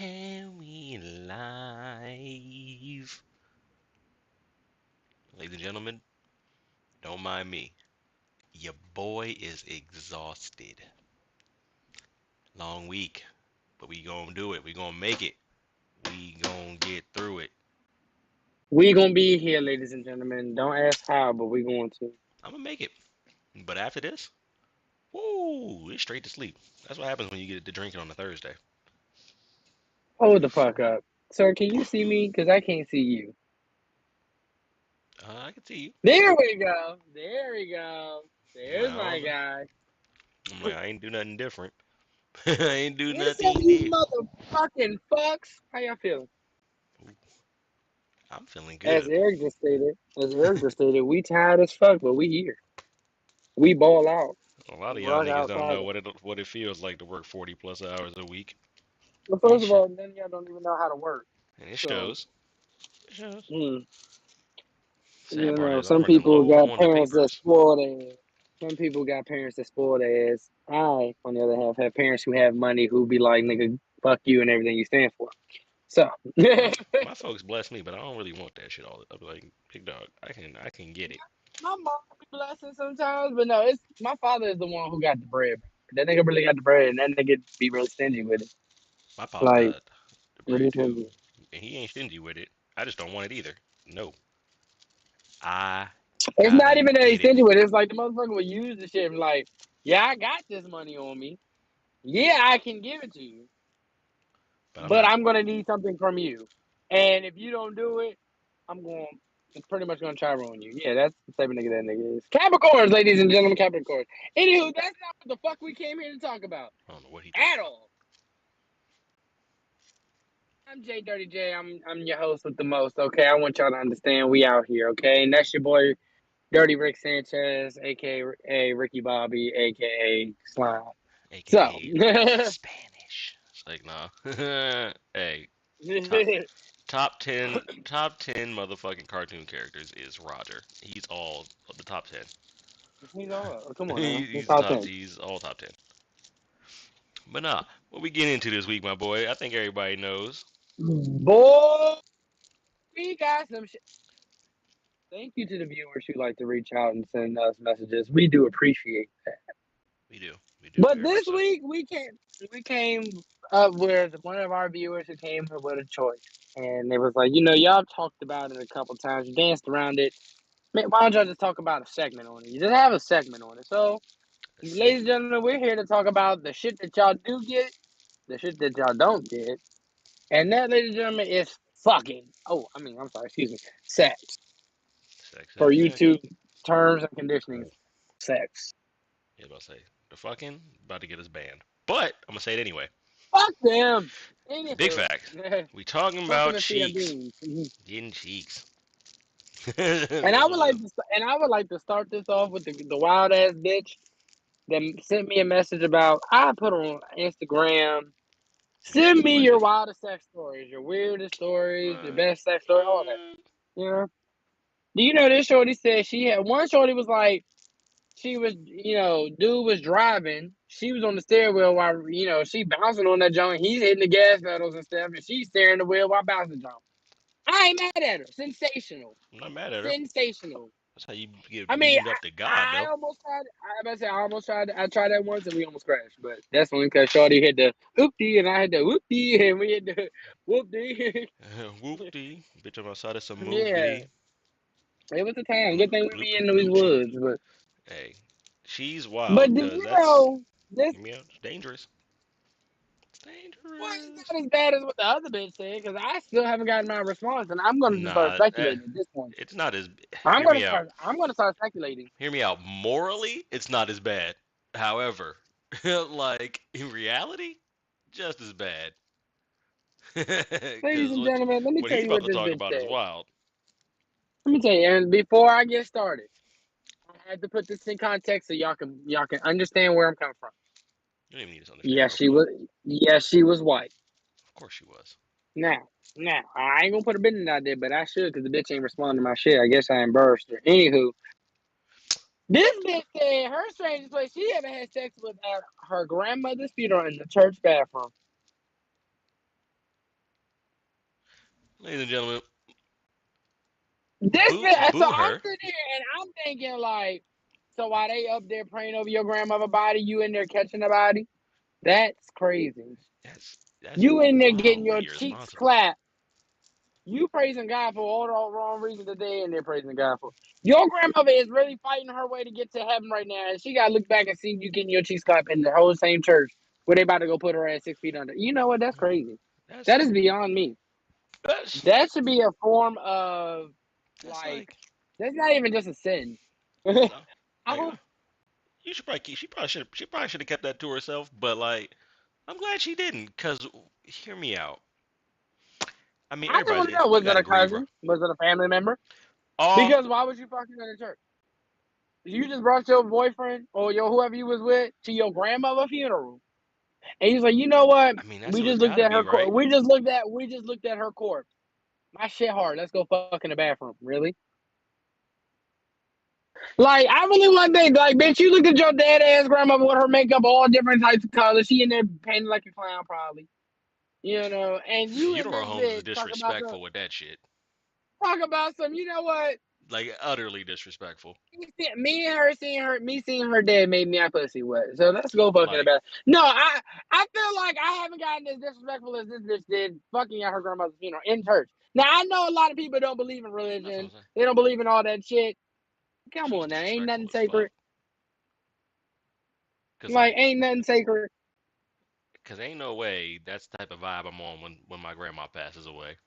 And we live. Ladies and gentlemen, don't mind me. Your boy is exhausted. Long week, but we gonna do it. We gonna make it. We gonna get through it. We gonna be here, ladies and gentlemen. Don't ask how, but we going to. I'm gonna make it. But after this, woo, it's straight to sleep. That's what happens when you get to drinking on a Thursday. Hold the fuck up, sir. Can you see me? Cause I can't see you. I can see you. There we go. There we go. There's I my don't know. guy. I'm like, I ain't do nothing different. I ain't do What's up, nothing you new. motherfucking fucks? How y'all feeling? Ooh, I'm feeling As good. Eric just stated, we tired as fuck, but we here. We ball out. A lot We of y'all rock niggas out don't know Friday. what it feels like to work 40 plus hours a week. Well, And first of all, none of y'all don't even know how to work. it So, shows. It shows. mm, Sad part is I'm some running people low got on the parents that papers. spoil their. Some people got parents that spoil their ass. I, on the other half, have parents who have money who be like, nigga, fuck you and everything you stand for. So, My my my folks bless me, but I don't really want that shit all. I'll be like, big dog, I can get it. mom be blessing sometimes, but no, it's my father is the one who got the bread. That nigga really got the bread, and that nigga be real stingy with it. My pops Like, got the really bread too, stingy. and he ain't stingy with it. I just don't want it either. No, I It's not gotta even that he's get it. stingy with it. It's like the motherfucker will use the shit and like, yeah, I got this money on me. Yeah, I can give it to you, But I'm but not. I'm gonna need something from you. And if you don't do it, I'm going. It's pretty much gonna try ruin you. Yeah, that's the type of nigga that nigga is. Capricorns, ladies and gentlemen, Capricorns. Anywho, that's not what the fuck we came here to talk about I don't know what he talking at about. all. I'm J Dirty J. I'm your host with the most. Okay, I want y'all to understand we out here. Okay, and that's your boy Dirty Rick Sanchez, aka Ricky Bobby, aka Slime. So, AKA Ricky Spanish. It's like nah. Hey, top top ten motherfucking cartoon characters is Roger. He's all the top 10. he's all. Come on now, he's He's the top top. 10. He's all top 10. But nah, what we get into this week, my boy? I think everybody knows. Boy, we got some shit. Thank you to the viewers who like to reach out and send us messages. We do appreciate that. We do. We do But very this much so. week we came up with one of our viewers who came up with a choice. And it was like, y'all talked about it a couple times, you danced around it. Man, why don't y'all just talk about a segment on it? You just have a segment on it. So, A ladies and segment. gentlemen, we're here to talk about the shit that y'all do get, the shit that y'all don't get. And that, ladies and gentlemen, is fucking. Oh, I'm sorry, excuse me. Sex. Sex, For sex, sex. YouTube terms and conditionings, sex. Yeah, about to say the fucking about to get us banned, but I'm gonna say it anyway. Fuck them. Big Anywho, fact. We talking fuck them about and feed them cheeks, beans. getting cheeks. And I This would was like a to, start this off with the wild ass bitch that sent me a message about. I put on Instagram. what Send me was your it? wildest sex stories, your weirdest stories, your Uh, best sex story, all that. uh, You know? Do you know this shorty said she had one shorty was like she was, dude was driving. She was on the steering wheel while, she bouncing on that joint. He's hitting the gas pedals and stuff, and she's steering the wheel while bouncing the joint. I ain't mad at her. Sensational. I'm not mad at her. Sensational. That's how you get I mean, beamed up to God, I though. almost tried. I about to say I almost tried. I tried that once and we almost crashed. But that's only because Shorty hit the oopty and I hit the whoopty and we hit the whoopty. Whoop dee, bitch! I'm outside of some Yeah, movie. it was a time. Good thing we be Bloopy in these bloochie. woods. Hey, she's wild, But did cause you that's know this? hear me out. It's dangerous. It's Well, it's dangerous. not as bad as what the other bitch said because I still haven't gotten my response, and I'm going to just start Nah, speculating at this point. it's not as. I'm Hear going to me out. start. I'm going to start speculating. Hear me out. Morally, it's not as bad. However, like in reality, just as bad. Ladies Because and gentlemen, let me what tell he's you about what to this talk bitch about is said. wild. Let me tell you, and before I get started, I had to put this in context so y'all can understand where I'm coming from. You don't even need to understand Yes, where I'm she from. was. Yes, she was white. Of course she was. Now, I ain't gonna put a business out there, but I should because the bitch ain't responding to my shit. I guess I embarrassed her. Anywho, this bitch said her strangest place she ever had sex was at her grandmother's funeral in the church bathroom. ladies and gentlemen, This boo, so boo I'm her. sitting here and I'm thinking like, so while they up there praying over your grandmother body, you in there catching the body? That's crazy. That's You in there getting wildly your cheeks irresponsible. clapped. You praising God for all the wrong reasons that they in there praising God for. Your grandmother is really fighting her way to get to heaven right now, and she got to look back and see you getting your cheeks clapped in the whole same church where they about to go put her at 6 feet under. You know what? That's crazy. That's That is beyond me. that's That should be a form of that's like. like That's not even just a sin. that's I like hope. you should probably keep. She probably should have kept that to herself. But like, I'm glad she didn't. Cause hear me out. I mean, I just want everybody's to know: you was it gotta a grieve her. cousin? Was it a family member? Um, Because why was you fucking in the church? You just brought your boyfriend or your whoever you was with to your grandmother's funeral. And he's like, you know what? I mean that's We who it's just looked gotta at be, her. right? We just looked at her corpse. My shit hard. Let's go fuck in the bathroom. Really? Like, I really want that. Like, bitch, you looked at your dead ass grandmother with her makeup all different types of colors. She in there painted like a clown, probably. You know, and you in Funeral this homes is bitch disrespectful with that shit. talk about some. You know what? Like utterly disrespectful. Me and her seeing her dad made me a pussy wet. So let's go fucking Like about. No, I feel like I haven't gotten as disrespectful as this bitch did fucking at her grandmother's funeral in church. Now I know a lot of people don't believe in that's what religion. I'm saying. They don't believe in all that shit. Come She was on now, ain't nothing disrespectful as fuck. sacred. Cause Like like, ain't nothing sacred. cause ain't no way that's the type of vibe I'm on when my grandma passes away.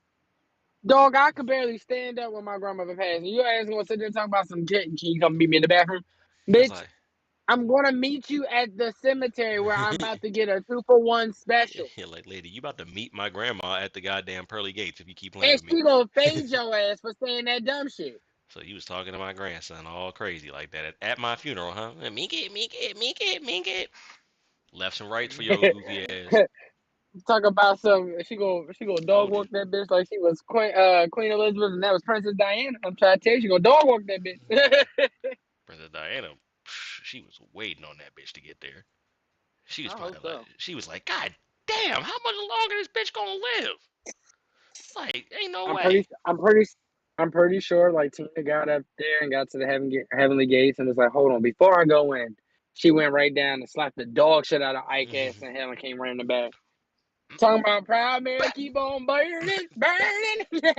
Dog, I could barely stand up when my grandmother passed. And you ass gonna sit there and talk about some shit. Can you come meet me in the bathroom, Cause bitch? like, I'm gonna meet you at the cemetery where I'm about to get a 2-for-1 special. yeah, like lady, you about to meet my grandma at the goddamn pearly gates if you keep playing And with me. she gonna fade your ass for saying that dumb shit. So you was talking to my grandson all crazy like that at my funeral, huh? Mink it, mink it, mink it, mink it. Lefts and rights for your goofy ass. Talk about some. She go dog Told you, walk that bitch like she was Queen Elizabeth and that was Princess Diana. I'm trying to tell you, she gonna dog walk that bitch. Princess Diana. She was waiting on that bitch to get there. She was I hope probably like, so. she was like, God damn, how much longer this bitch gonna live? Like, ain't no I'm way. pretty. I'm pretty. I'm pretty sure. Like Tina got up there and got to the heavenly gates and was like, "Hold on, before I go in." She went right down and slapped the dog shit out of Ike ass and Helen came right in the back. Talking about Proud Mary, keep on burning, burning.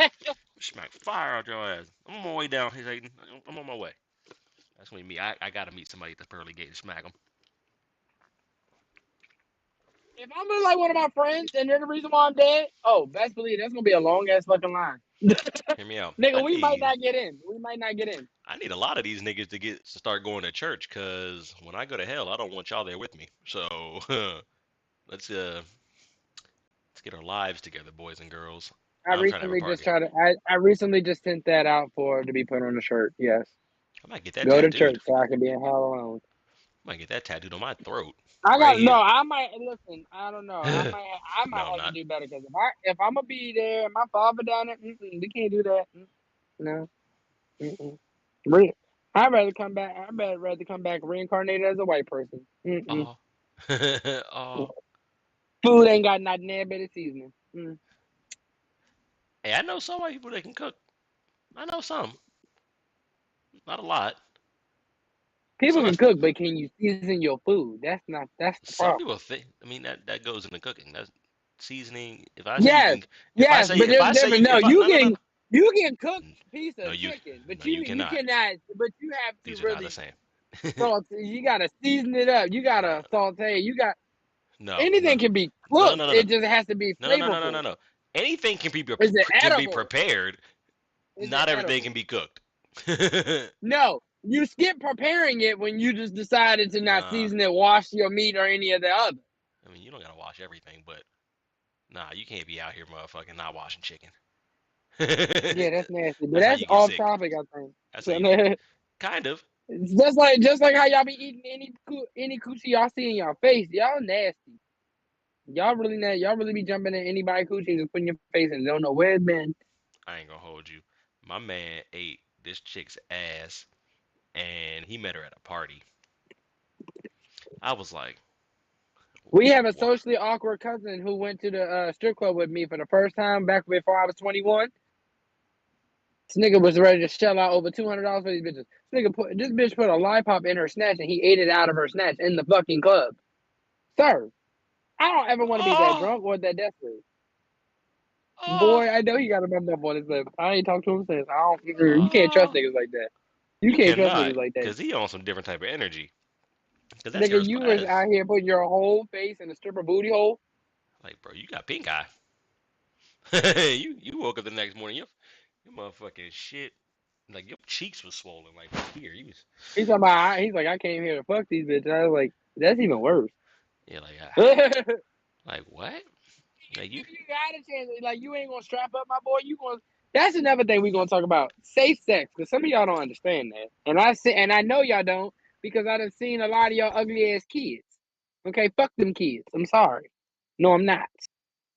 Smack fire out your ass. I'm on my way down. He's like, I'm on my way. That's gonna be me. I gotta meet somebody at the pearly gate and smack him. If I'm with like one of my friends and they're the reason why I'm dead, oh, best believe that's gonna be a long ass fucking line. Hear me out. Nigga, we might not get in. We might not get in. I need a lot of these niggas to start going to church, cause when I go to hell, I don't want y'all there with me. So let's uh let's get our lives together, boys and girls. I'm trying to have a party. I recently just sent that out for to be put on a shirt. Yes. I might get that Go to tattooed. church so I can be in hell alone. I might get that tattooed on my throat, I right got no. here. I might listen. I don't know. I might No, I'm have to not. do better because if I'm gonna be there, my father down there, we can't do that. No. Mm-mm. Re- I'd rather come back. I'd rather come back reincarnated as a white person. Mm-mm. Oh, oh. Food ain't got not near bit of seasoning. Hey, I know some white people that can cook. I know some, not a lot. People Some can that's cook, but can you season your food? That's the some problem. people think. I mean, that goes into cooking. That's seasoning. If I say you Yes, can, yes, but if there's a I say difference. you, No, if I no no no no, you can cook a piece no of you chicken, no but you you cannot. cannot. But you have to These are not the really same. saute. You gotta season it up. You No gotta saute. You got no no anything can be no no cooked. no no It just has to be no no no no no no flavorful. no. Anything Is it can be edible? prepared. Is it Not everything can edible? be cooked. No, you skip preparing it when you just decided to not Nah, season it, wash your meat, or any of the other. I mean you don't gotta wash everything, but nah, you can't be out here motherfucking not washing chicken. Yeah, that's nasty. But That's how that's you get off sick. topic, I think. That's how So, you get kind of. it's just like how y'all be eating any coochie y'all see in y'all face. Y'all nasty. Y'all really be jumping in anybody coochie and just putting your face and don't know where it's been. I ain't gonna hold you. My man ate this chick's ass and he met her at a party. I was like, We have a socially awkward cousin who went to the strip club with me for the first time back before I was 21. This nigga was ready to shell out over $200 for these bitches. This bitch put a lollipop in her snatch and he ate it out of her snatch in the fucking club. Sir, I don't ever want to be that Oh, drunk or that desperate. oh, Boy, I know he got a bump up on his lip. I ain't talked to him since. I don't. You can't trust oh. niggas like that. You You can't trust cannot, niggas like that. cause he on some different type of energy. Cause that's Nigga, you was irresponsible. out here putting your whole face in a stripper booty hole. Like, bro, you got pink eye. You woke up the next morning, your motherfucking shit, like your cheeks was swollen, like here. You was, He's like, I came here to fuck these bitches. I was like, that's even worse. yeah, like, If like what? Like you, you got a chance, like you ain't gonna strap up, my boy. You gonna. That's another thing we gonna talk about. Safe sex, because some of y'all don't understand that, and I know y'all don't because I done seen a lot of y'all ugly ass kids. Okay, fuck them kids. I'm sorry. No, I'm not.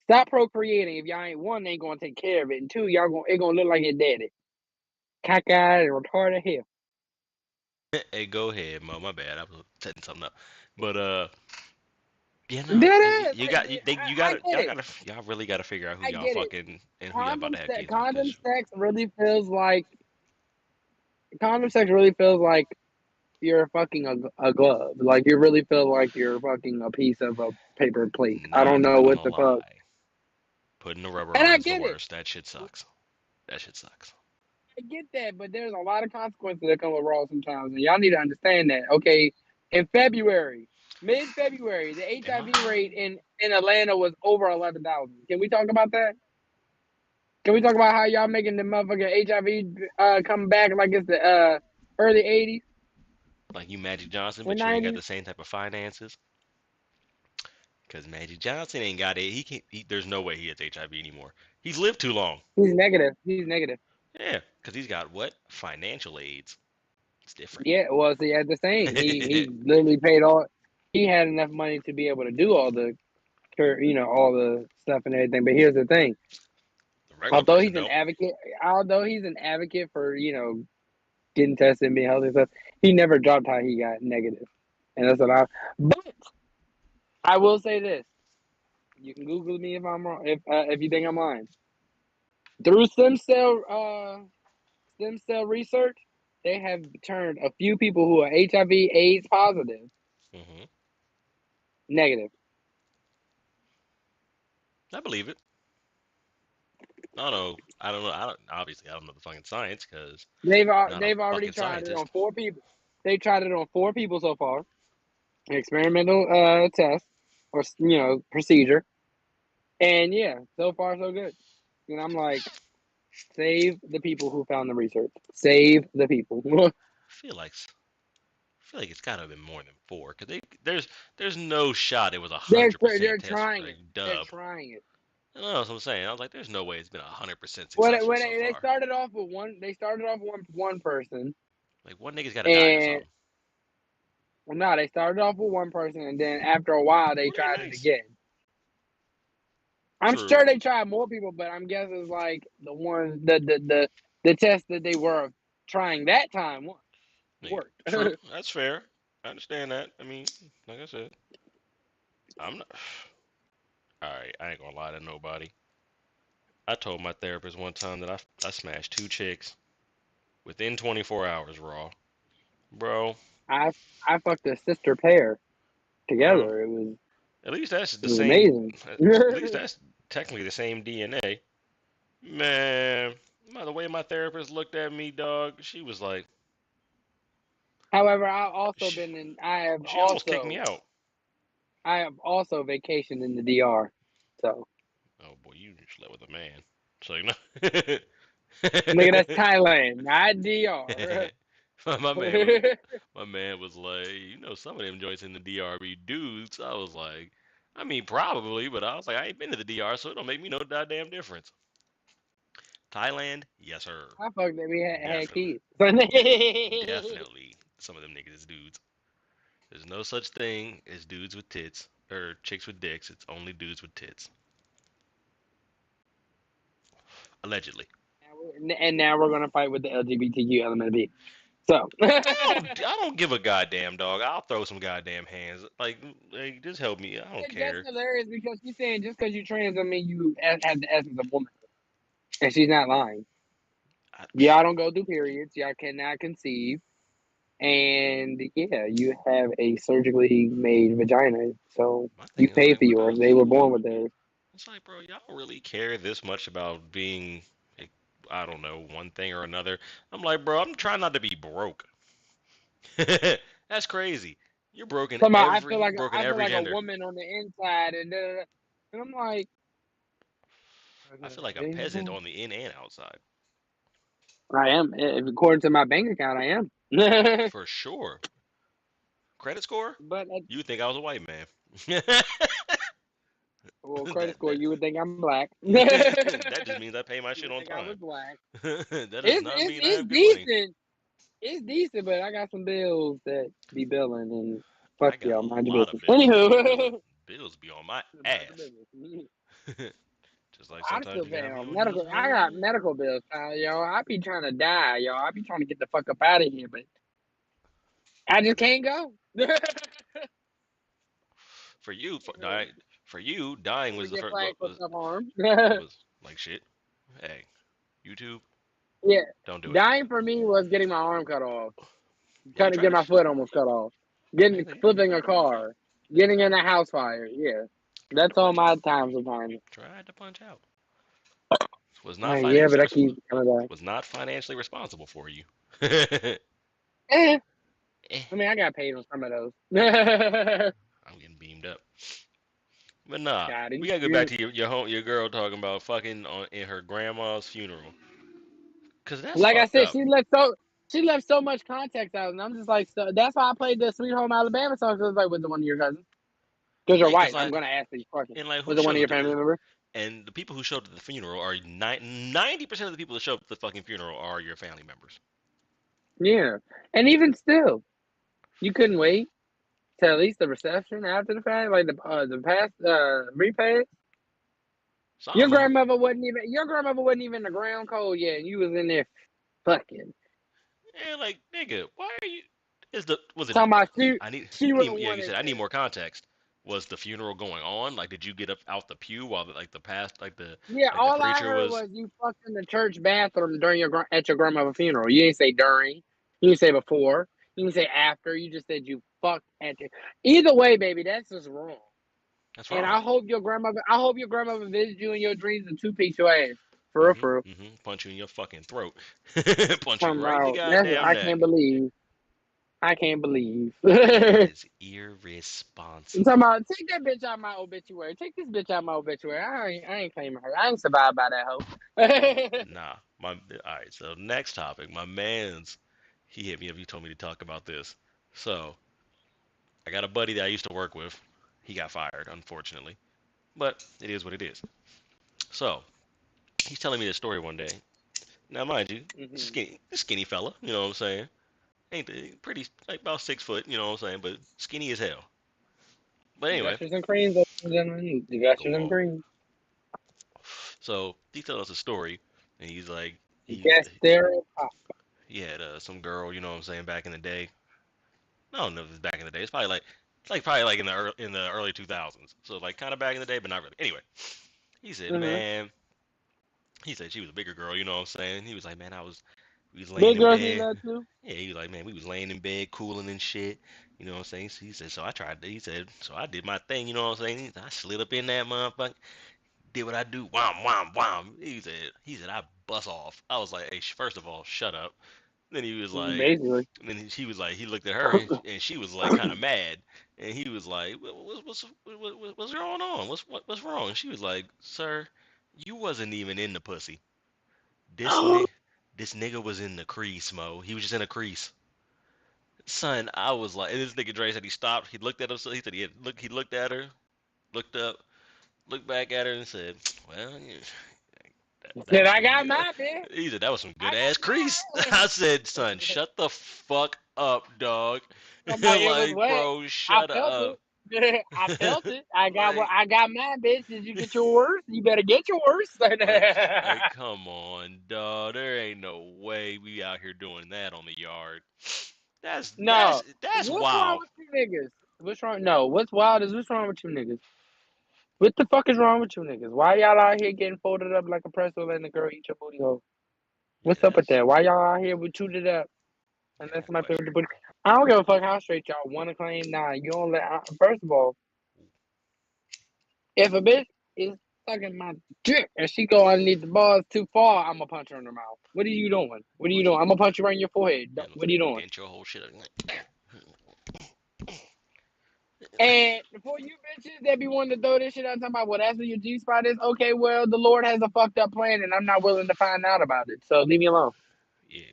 Stop procreating if y'all ain't one ain't gonna take care of it, and two it gonna look like your daddy, cockeyed and retarded hell. hey, go ahead, Mo. My bad, I was setting something up, but yeah, no, Dead ass. you Like got you I gotta get it. y'all really gotta figure out who I y'all get it. fucking and who y'all about to have kids with, Condom cause sex really feels like condom sex really feels like you're fucking a glove. Like you really feel like you're fucking a piece of a paper plate. I don't not know gonna what the fuck. lie, putting the rubber And on I is the get it. worst. That shit sucks. That shit sucks. I get that, but there's a lot of consequences that come with raw sometimes, and y'all need to understand that. Okay, in February, mid-February, the Am I HIV rate in Atlanta was over 11,000. Can we talk about that? Can we talk about how y'all making the motherfucking HIV come back like it's the early '80s like you Magic Johnson, and but you ain't got '90s? the same type of finances? Cause Magic Johnson ain't got it. He can't. There's no way he has HIV anymore. He's lived too long. He's negative. He's negative. Yeah, cause he's got what? Financial aids. It's different. Yeah, well, see, at the same, he literally paid all. He had enough money to be able to do all the, all the stuff and everything. But here's the thing: The regular although person he's an don't. advocate, although he's an advocate for getting tested and being healthy and stuff, he never dropped how he got negative, and that's what I. But I will say this: you can Google me if I'm wrong, if you think I'm lying. Through stem cell research, they have turned a few people who are HIV/AIDS positive Hmm. negative. I believe it. I don't know. I don't know. I don't. Obviously, I don't know the fucking science because not a They've already fucking tried it on scientist. 4 people. They tried it on 4 people so far. Experimental test or procedure, and yeah, so far so good. And I'm like, save the people who found the research. Save the people. I feel like it's gotta have been more than four because there's no shot it was they're 100% they're test trying it. like They're dub. trying it. I know what I'm saying. I was like, there's no way it's been 100% When successful when so they far. started off with one, they started off with one person, Like one nigga's gotta die or and something. well, no, they started off with one person, and then after a while, they Okay, tried it nice. again. I'm True. sure they tried more people, but I'm guessing it's like the test that they were trying that time Yeah, worked. true. That's fair. I understand that. I mean, like I said, I'm not. All right, I ain't gonna lie to nobody. I told my therapist one time that I smashed two chicks within 24 hours raw. Bro, I I fucked a sister pair bro. together. It At least that's the was same. amazing. At least that's technically the same DNA. Man, by the way my therapist looked at me, dog, she was like, However, I've also she, been in. she almost kicked me out. I have also vacationed in the DR. So Oh boy, you slept with a man. So you know. nigga, that's Thailand, not DR. my man was my man was like, some of them joints in the DR be dudes. I was like, I mean, probably, but I was like, I ain't been to the DR, so it don't make me no goddamn difference. Thailand, yes sir, I fucked that we had definitely, kids. definitely. Some of them niggas is dudes. There's no such thing as dudes with tits or chicks with dicks. It's only dudes with tits, allegedly. And now we're gonna fight with the LGBTQ element of it. So I don't give a goddamn dog. I'll throw some goddamn hands. Like just help me. I don't it's just care. hilarious because she's saying just because you trans don't mean you have the essence of woman, and she's not lying. I, Y'all don't go through periods. Y'all cannot conceive. And yeah, you have a surgically made vagina, so my thing you is pay like, for what yours. else? They were born with theirs. It's like, bro, y'all really care this much about being, like, I don't know, one thing or another. I'm like, bro, I'm trying not to be broke. That's crazy. Somehow, You're broken I feel every like a gender. woman on the inside, and and I'm like, I feel like a okay, peasant on the in and outside. I am. According to my bank account, I am. For sure. Credit score? But You would think I was a white man. well, credit that score, that you would think I'm black. You that just means I pay my shit would on think I time. was black. That does not mean I It's have good money. decent. It's decent, but I got some bills that be billing, and fuck I got y'all, a mind your lot business. of bills that be billing. Anywho, Bills be on my mind your ass. business. Just like I'm sometimes still you gotta paying be on on these medical. I got medical bills, yo. I be trying to die, yo. I be trying to get the fuck up out of here, but I just can't go. for you for you dying We was the get first flagged for self harm. was like shit. Hey, YouTube, Yeah, don't do it. dying for me was getting my arm cut off, Yeah, you trying to tried get to my foot almost cut off, getting hey, flipping a car, getting in a house fire. Yeah, tried to that's all punch my out. times of time. Tried to punch out. Was not Yeah, but financially I keep coming back. was not financially responsible for you. Eh, Eh, I mean, I got paid on some of those. I'm getting beamed up. But nah, Got we it. gotta go back to your girl talking about fucking in her grandma's funeral. Cause that's Like I fucked said, up. she left so much context out, and I'm just like, so that's why I played the Sweet Home Alabama song. So it's like, was it one of your cousins? Because you're Yeah, cause white. I'm like gonna ask these questions. and like who Was it one of shows your the family members? and the people who showed up at the funeral are 90% of the people that show up at the fucking funeral are your family members. Yeah, and even still, you couldn't wait till at least the reception after the fact, like the past repast. Some of them, Your grandmother wasn't even the ground cold yet, and you was in there fucking yeah, like nigga, why are you? Is the was it a? talking about she I would need have yeah. You wanted said I need to. more context. Was the funeral going on? Like, did you get up out the pew while like the past Yeah, the all I preacher heard was? was you fucked in the church bathroom during at your grandmother's funeral. You didn't say during. You didn't say before. You didn't say after. You just said you fucked at your. Either way, baby, that's just wrong. That's And wrong. I hope your grandmother visits you in your dreams and two piece your ass. For real, Mm-hmm. for real. Mm-hmm. Punch you in your fucking throat. Punch you Talking right in the about that's goddamn neck. I can't believe. That I'm is talking irresponsible. about take that bitch out my obituary. Take this bitch out my obituary. I ain't claiming her. I ain't survived by that hoe. Nah, my all right. So next topic, my man's he hit me up. He told me to talk about this. So I got a buddy that I used to work with. He got fired, unfortunately, but it is what it is. So he's telling me this story one day. Now, mind you, hmm skinny fella. You know what I'm saying? Ain't pretty like about 6 foot. You know what I'm saying? But skinny as hell. But anyway, Gushers and creams, ladies and gentlemen. The gushers go and on. creams. So he told us a story, and he's like, Guess there. he had some girl. You know what I'm saying? Back in the day, I don't know if it's back in the day. It's probably like in the early 2000s. So like kind of back in the day, but not really. Anyway, he said, Mm-hmm. man, he said she was a bigger girl. You know what I'm saying? He was like, man, we was laying Big in girls need bed. love too. Yeah, he was like, man, we was laying in bed, cooling and shit. You know what I'm saying? So he said, so I tried. He said, so I did my thing. You know what I'm saying? I slid up in that motherfucker, did what I do. Wham, wham, wham. He said, I bust off. I was like, hey, first of all, shut up. Then he was like, Basically. and then he was like, he looked at her and she was like kind of mad, and he was like, what's going on? What's wrong? And she was like, sir, you wasn't even in the pussy. This Oh, ni this nigga was in the crease, Mo. He was just in a crease. Son, I was like, and this nigga Dre said he stopped. He looked at him. So he said he looked at her, looked up, looked back at her, and said, well, yeah, that said was I some got good. my bitch. He said that was some I good ass crease. got I said, son, mine. shut the fuck up, dog. Somebody, it was Like, wet. bro, I shut felt up. it. I felt it. I got what Like, I got mine, bitch. Did you get yours? You better get yours. like, come on, dog. There ain't no way we out here doing that on the yard. That's No. that's that's What's wrong wild. with you niggas? What's wrong? No. What's wild is what's wrong with you niggas? What the fuck is wrong with you niggas? Why y'all out here getting folded up like a pretzel letting the girl eat your booty hole? Yeah, What's up with that? Why y'all out here with chewed it up and yeah, let that somebody play with question. the booty? I don't give a fuck how straight y'all want to claim. Nah, you don't let. First of all, if a bitch is sucking my dick and she go underneath the balls too far, I'ma punch her in the mouth. What are you doing? What are you Punch doing? it. I'm gonna punch you right in your forehead. Yeah, I'm What are you saying doing? dent your whole shit. And for you bitches that be wanting to throw this shit out, talking about, well, that's where your G spot is. Okay, well, the Lord has a fucked up plan, and I'm not willing to find out about it. So leave me alone. Yeah,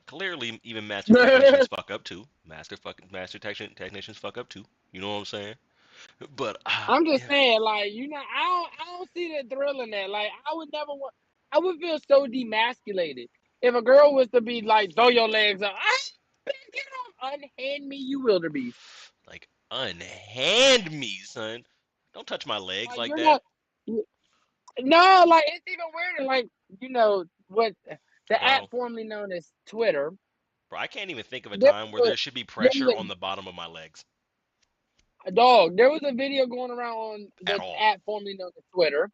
clearly, even master technicians fuck up too. Technicians fuck up too. You know what I'm saying? But I'm just yeah, saying, like, I don't see the thrill in that. Like, I would never want. I would feel so demasculated if a girl was to be like, throw your legs up. Bitch, get off, unhand me, you wildebeest. like unhand me, son. Don't touch my legs Like, like you're that, not. No, like, it's even weirder. Like, what the app bro. formerly known as Twitter. Bro, I can't even think of a There time where was there should be there pressure was on the bottom of my legs a dog. There was a video going around on at the all. app formerly known as Twitter,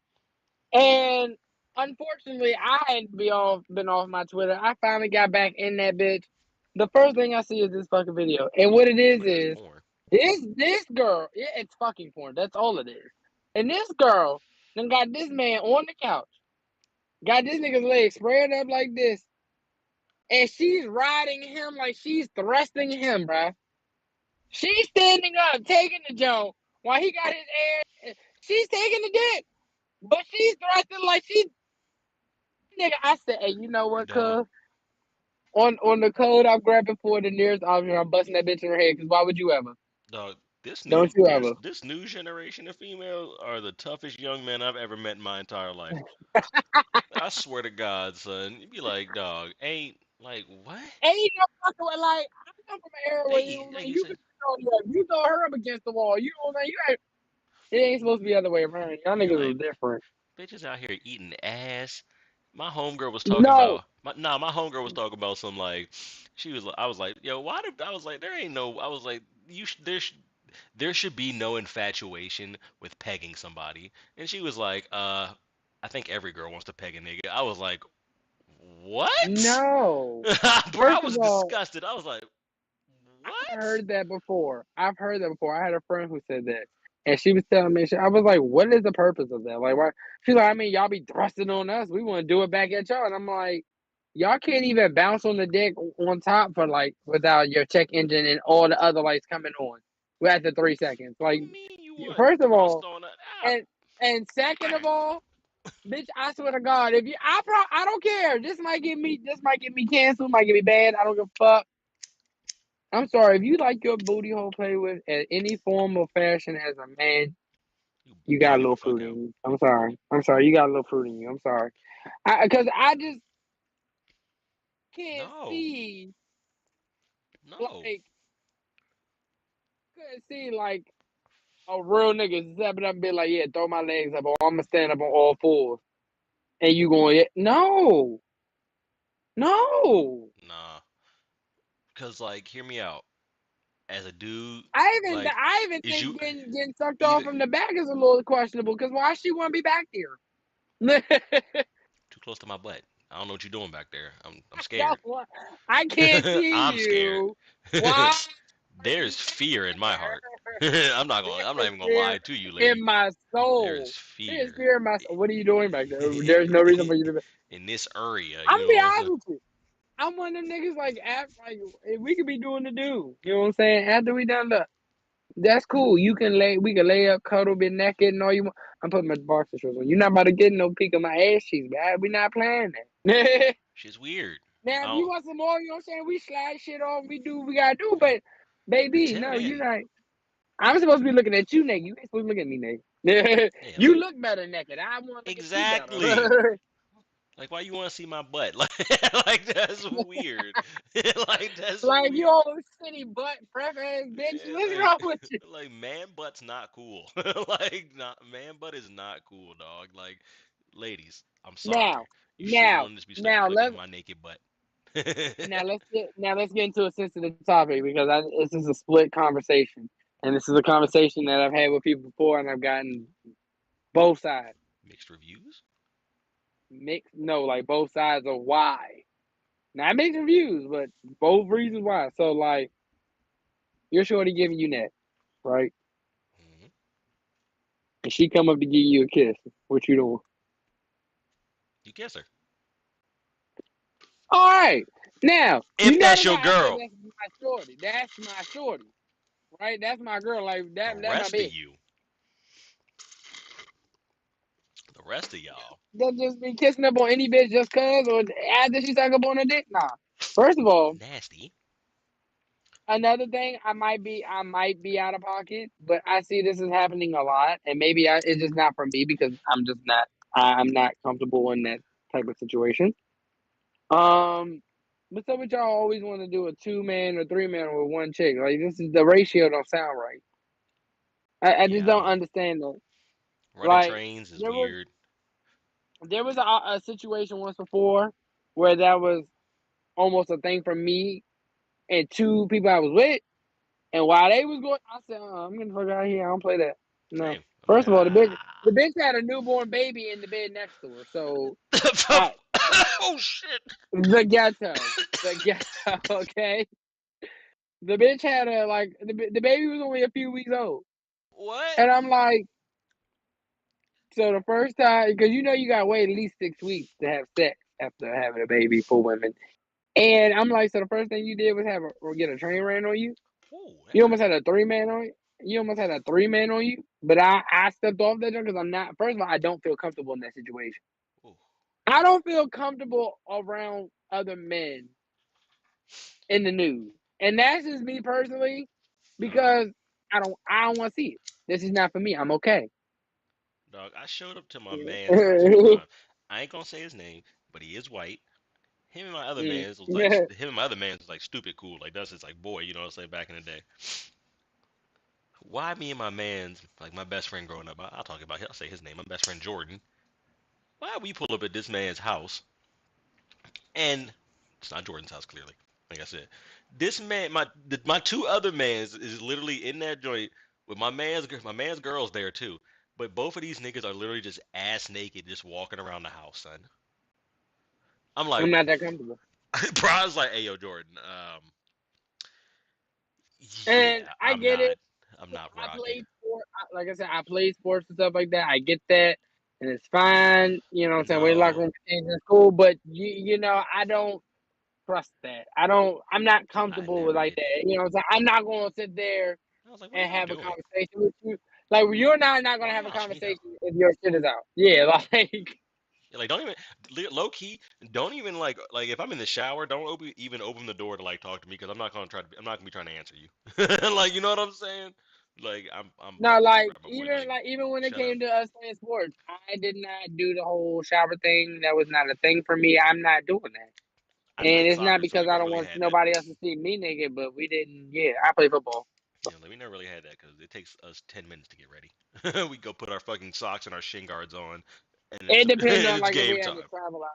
and unfortunately, I had been off my Twitter. I finally got back in that bitch. The first thing I see is this fucking video, and what it Twitter is is porn. this girl. Yeah, it's fucking porn. That's all it is. And this girl then got this man on the couch, got this nigga's legs spread up like this, and she's riding him like she's thrusting him, bruh. She's standing up, taking the joke while he got his ass. She's taking the dick, but she's thrusting like she's nigga. I said, hey, you know what, Dog, cuz? On the code, I'm grabbing for the nearest option. I'm busting that bitch in her head. Cause why would you ever? dog. This Don't new you this ever? this new generation of females are the toughest young men I've ever met in my entire life. I swear to God, son. You be like, dog, ain't like what? Ain't no fucking way. Like I come from an era where They like you you said, can you throw her up against the wall. You know what I'm saying? It ain't supposed to be the other way around. Y'all yeah, niggas is like different. bitches out here eating ass. My homegirl was talking No, about my homegirl was talking about some like she was I was like, yo, why did I was like there ain't no I was like there should be no infatuation with pegging somebody. And she was like, I think every girl wants to peg a nigga. I was like, what? no. Bro, I First of was all, disgusted. I was like, I've what? heard that before. I've heard that before. I had a friend who said that, and she was telling me. I was like, "What is the purpose of that? Like, why?" She's like, "I mean, y'all be thrusting on us. We want to do it back at y'all." And I'm like, "Y'all can't even bounce on the dick on top for like without your check engine and all the other lights coming on after 3 seconds. What do Like, you mean you want first of thrust all, on a ah, and second of all, bitch, I swear to God, if you, I don't care. This might get me canceled. Might get me banned. I don't give a fuck. I'm sorry, if you like your booty hole play with in any form or fashion as a man, you you got a bugging the little fuck fruit in out. you. I'm sorry. I'm sorry. You got a little fruit in you. I'm sorry. Because I just can't No, see, no, like, couldn't see, like, a real nigga stepping up and be like, yeah, throw my legs up or I'm going to stand up on all fours. And you going, yeah. No. No. nah. Cause like, hear me out. As a dude, like, I even is you think getting sucked off either from the back is a little questionable because why she want to be back there? too close to my butt? I don't know what you're doing back there. I'm No, scared. I can't see I'm scared. you. Why are you There's fear in my heart. there? I'm not There is even gonna lie fear to you, lady. in my There is soul. There's fear fear in my soul. What are you doing back there? There's no reason for you to be. in this area. I'm You gonna know be what I'm saying? honest with you. I'm one of them niggas like we could be doing the do. You know what I'm saying? After we done the that's cool. We can lay up, cuddle, be naked and all you want. I'm putting my boxer shorts on. You're not about to get no peek of my ass cheeks, man. We not playing that. Shit's weird. Now, I if you don't, want some more, you know what I'm saying? We slide shit off. We do what we gotta do. But, baby, until no, you're then, not. I'm supposed to be looking at you naked. You ain't supposed to look at me naked. yeah, You like look better naked. I want to look at you exactly. better. Like, why you want to see my butt? Like that's weird. Like that's Like weird. you old city butt prep ass bitch. What's Like, wrong with you? like man butt's not cool. Like, not man butt is not cool, dog. Like, ladies, I'm Now, sorry. You shouldn't now, want to just be now looking let's at my naked butt. let's get into a sensitive topic because this is a split conversation, and this is a conversation that I've had with people before, and I've gotten both sides Mixed reviews. mixed. No, like both sides of why. Not mixed reviews, but both reasons why. So like, your shorty giving you neck, right? Hmm. And she come up to give you a kiss. What you doing? You kiss her All right. Now, you if that's notice your how I said girl. that's my shorty. That's my shorty. Right? That's my girl. Like The that my rest of bitch. you, the rest of y'all, That just be kissing up on any bitch just cause or after she suck up on her dick? Nah. First of all, nasty. another thing I might be out of pocket, but I see this is happening a lot, and maybe it's just not for me because I'm not comfortable in that type of situation. Um, but so what y'all always want to do a 2-man or 3-man with one chick? Like this is the ratio don't sound right. I just Yeah, I don't don't. understand that. Running Like trains is there was weird. there was a situation once before where that was almost a thing for me and two people I was with, and while they was going, I said, I'm getting the fuck out of here. I don't play that. No. Same. I'm like, First of all, ah. the bitch had a newborn baby in the bed next to her, so I Oh shit. the ghetto, the ghetto. Okay, the bitch had a like the baby was only a few weeks old, What? and I'm like, so the first time because you gotta wait at least 6 weeks to have sex after having a baby for women. And I'm like, so the first thing you did was have or get a train ran on you. Ooh, that You almost hurt. had a 3-man on you. You almost had a 3-man on you. But I stepped off that jump because I'm not. First of all, I don't feel comfortable in that situation. Ooh, I yeah. don't feel comfortable around other men in the nude, and that's just me personally Uh-huh. because I don't want to see it. This is not for me. I'm okay. Dog, I showed up to my man's house one time. I ain't gonna say his name, but he is white. Mm. Him and my other man's was like stupid cool. Like that's just like boy, you know what I'm saying, back in the day. Why me and my man's like my best friend growing up, I'll talk about I'll say his name, my best friend Jordan. Why we pull up at this man's house and it's not Jordan's house clearly. Like I said, this man, my two other mans is literally in that joint with my man's girls there too. But both of these niggas are literally just ass naked, just walking around the house, son. I'm like, I'm not that comfortable, bro, I was like, hey yo, Jordan, and yeah, I get it. I'm not I rocking. played sport. Like I said, I played sports and stuff like that. I get that, and it's fine. You know what I'm saying? We're in the locker No, room, things is cool. But I don't trust that. I don't. I'm not I comfortable with never like did that. that. You know what I'm saying? I'm not going to sit there I was like, what are and y'all have a doing? conversation with you. Like you and I are not going to Why have a y'all sweetheart? conversation if your shit is out. Yeah, like Yeah, like don't even low key, don't even like if I'm in the shower, don't even open the door to like talk to me because I'm not gonna be trying to answer you. Like you know what I'm saying? Like no, like grab my boy like even when it shut up. came to us playing sports, I did not do the whole shower thing. That was not a thing for me. I'm not doing that. I And played it's not soccer, so because we I never don't really want had that. nobody else to see me naked, but we didn't. Yeah, I play football. Yeah, like, we never really had that because it takes us 10 minutes to get ready. We go put our fucking socks and our shin guards on, and It depends on it's like if we game had to time. travel out.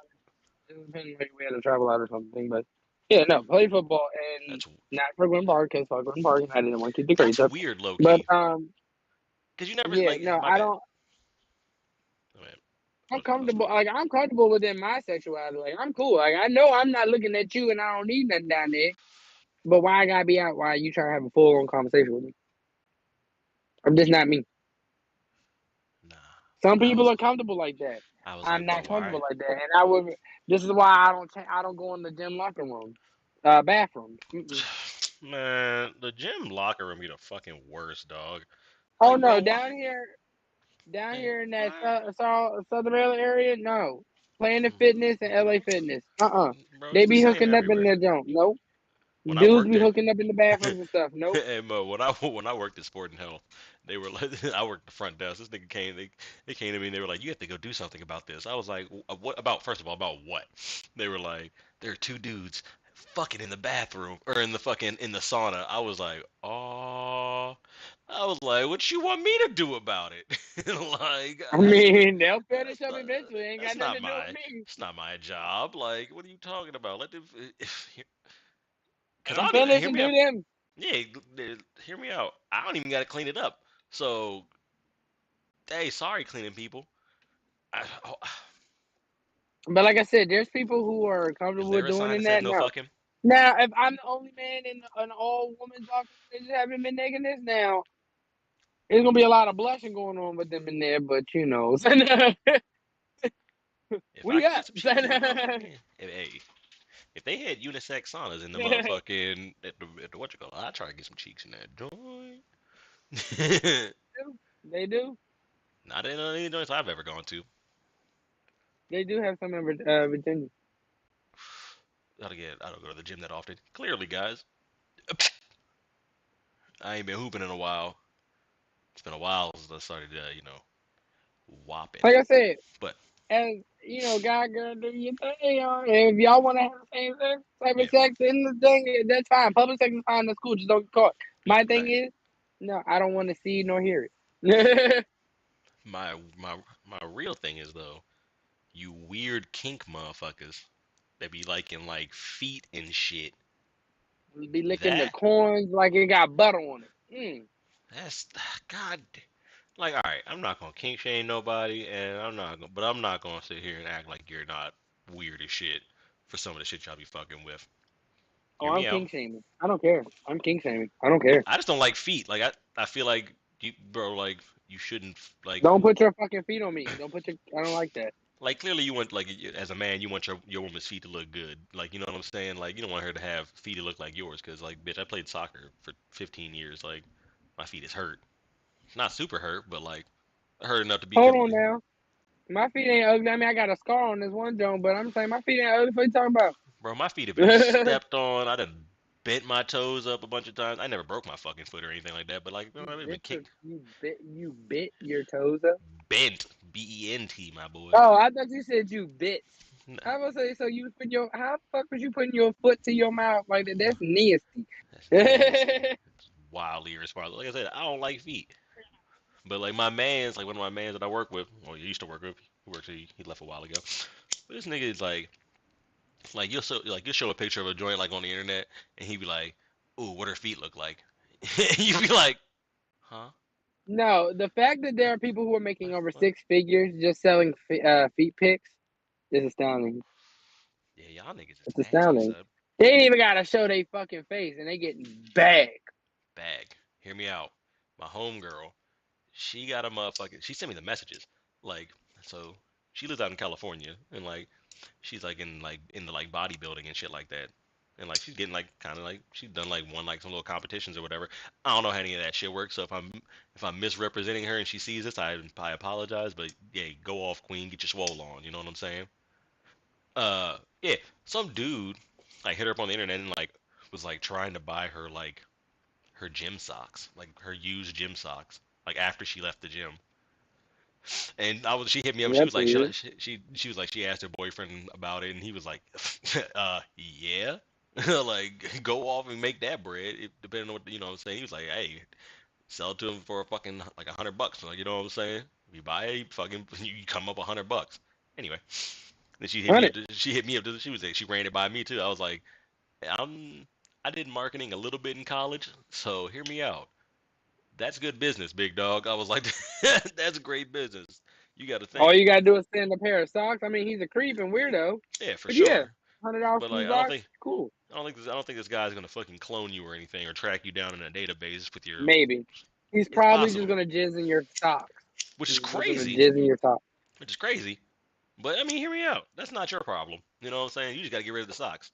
It depends like if we had to travel out or something. But yeah, no, play football and That's not for Glen Park because for Glen Park I didn't want to keep the grades that's up. weird, low But key. Cause you never yeah, like no, my I bad. don't. My bad. I'm I'll comfortable. speak. Like I'm comfortable within my sexuality. Like I'm cool. Like I know I'm not looking at you and I don't need nothing down there. But why I gotta be out? Why you trying to have a full on conversation with me? I'm just not me. Nah, Some I people was are comfortable like that. I was I'm like, not bro, comfortable why? like that, and I would. This is why I don't go in the gym locker room, bathrooms. Mm-mm. Man, the gym locker room be the fucking worst, dog. Oh Like, bro, no, why? down Like, here in that why? Southern Maryland area, no. Planet Mm, Fitness and LA Fitness, bro, they it's the be same hooking up in everywhere. their jump. Nope. when I Dudes worked be at hooking up in the bathrooms and stuff. Nope. Hey Mo, when I worked at Sport and Health, they were like, I worked the front desk. This nigga came, they came to me and they were like, you have to go do something about this. I was like, what about? First of all, about what? They were like, there are two dudes fucking in the bathroom or in the fucking in the sauna. I was like, oh, I was like, what you want me to do about it? Like, I mean, they'll finish that's up not eventually. Ain't that's got nothing not to do with my me. it's not my job. Like, what are you talking about? Let them, cause Let I them don't even finish hear and me do out. them. Yeah, hear me out. I don't even got to clean it up. So, hey, sorry, cleaning people. Oh, But like I said, there's people who are is comfortable there with a doing sign it that says now. no No. fucking? Now, if I'm the only man in an all woman talking relationship having been nakedness, now there's gonna be a lot of blushing going on with them in there. But you know, If I we could up. get some cheeks in the motherfucking, hey, if they had unisex saunas in the they motherfucking at the what you call it, I'd try to get some cheeks in that joint. do. They do. Not in any joints I've ever gone to. They do have some in Virginia. I don't go to the gym that often. Clearly, guys, I ain't been hooping in a while. It's been a while since I started, whopping. Like I said, But as you know, guy, girl, do your thing. If y'all want to have the same sex, type of yeah, sex in the thing, that's fine. Public sex is fine. That's cool. Just don't get caught. yeah, My thing nice. is, no, I don't want to see nor hear it. My real thing is though, you weird kink motherfuckers that be liking like feet and shit. Be licking the That corns like it got butter on it. that's God. Like, all right, I'm not gonna kink shame nobody, and I'm not gonna sit here and act like you're not weird as shit for some of the shit y'all be fucking with. Oh, Hear I'm me out. king shaming. I don't care. I'm king shaming. I don't care. I just don't like feet. Like I feel like you, bro. Like you shouldn't like. Don't put your fucking feet on me. Don't put your. I don't like that. Like clearly you want like as a man you want your woman's feet to look good. Like you know what I'm saying? Like you don't want her to have feet that look like yours because like bitch I played soccer for 15 years. Like my feet is hurt. Not super hurt, but like hurt enough to be Hold on now. My feet ain't ugly. I mean, I got a scar on this one joint, but I'm saying my feet ain't ugly. What you talking about? bro. My feet have been stepped on. I done bent my toes up a bunch of times. I never broke my fucking foot or anything like that, but like You I've been bit your kicked, you bit your toes up. bent, bent, my boy. Oh, I thought you said you bit. Nah, I was say so you put your how the fuck was you putting your foot to your mouth like that? That's nasty. that's nasty. It's wildly irresponsible. Like I said, I don't like feet. But like my man's, like one of my mans that I work with, or used to work with, he left a while ago. But this nigga is like you'll show a picture of a joint like on the internet, and he be like, "Ooh, what her feet look like?" You be like, "Huh? No, the fact that there are people who are making over What?" six figures just selling feet pics is astounding. Yeah, y'all niggas is It's nasty, astounding. son. They ain't even gotta show their fucking face, and they getting bagged. Bag. Hear me out. My homegirl, she got a motherfucking. She sent me the messages, like so. She lives out in California, and like she's like in the like bodybuilding and shit like that. And like she's getting like kind of like she's done like won like some little competitions or whatever. I don't know how any of that shit works. So if I'm misrepresenting her and she sees this, I apologize. But yeah, go off, queen. Get your swole on. You know what I'm saying? Yeah. Some dude like hit her up on the internet and like was like trying to buy her like her gym socks, like her used gym socks, like after she left the gym. And she hit me up. She That's was like, weird. she was like, she asked her boyfriend about it, and he was like, yeah, like go off and make that bread. Depending on what you know, what I'm saying. He was like, hey, sell it to him for a fucking like $100. Like you know what I'm saying? If you buy it, fucking, you come up $100. Anyway, then she hit me up. 100. She hit me up. She was like, she ran it by me too. I was like, I did marketing a little bit in college, so hear me out. That's good business, big dog. I was like, that's great business. You got to All think. you gotta do is send a pair of socks. I mean, he's a creep and weirdo, Yeah, for but yeah, sure. $100 But for some like, socks, cool. I don't think this guy's gonna fucking clone you or anything or track you down in a database with your. Maybe he's It's probably just possible, gonna jizz in your socks. which is He's just gonna crazy, jizz in your socks. which is crazy. But I mean, hear me out. That's not your problem. You know what I'm saying? You just gotta get rid of the socks.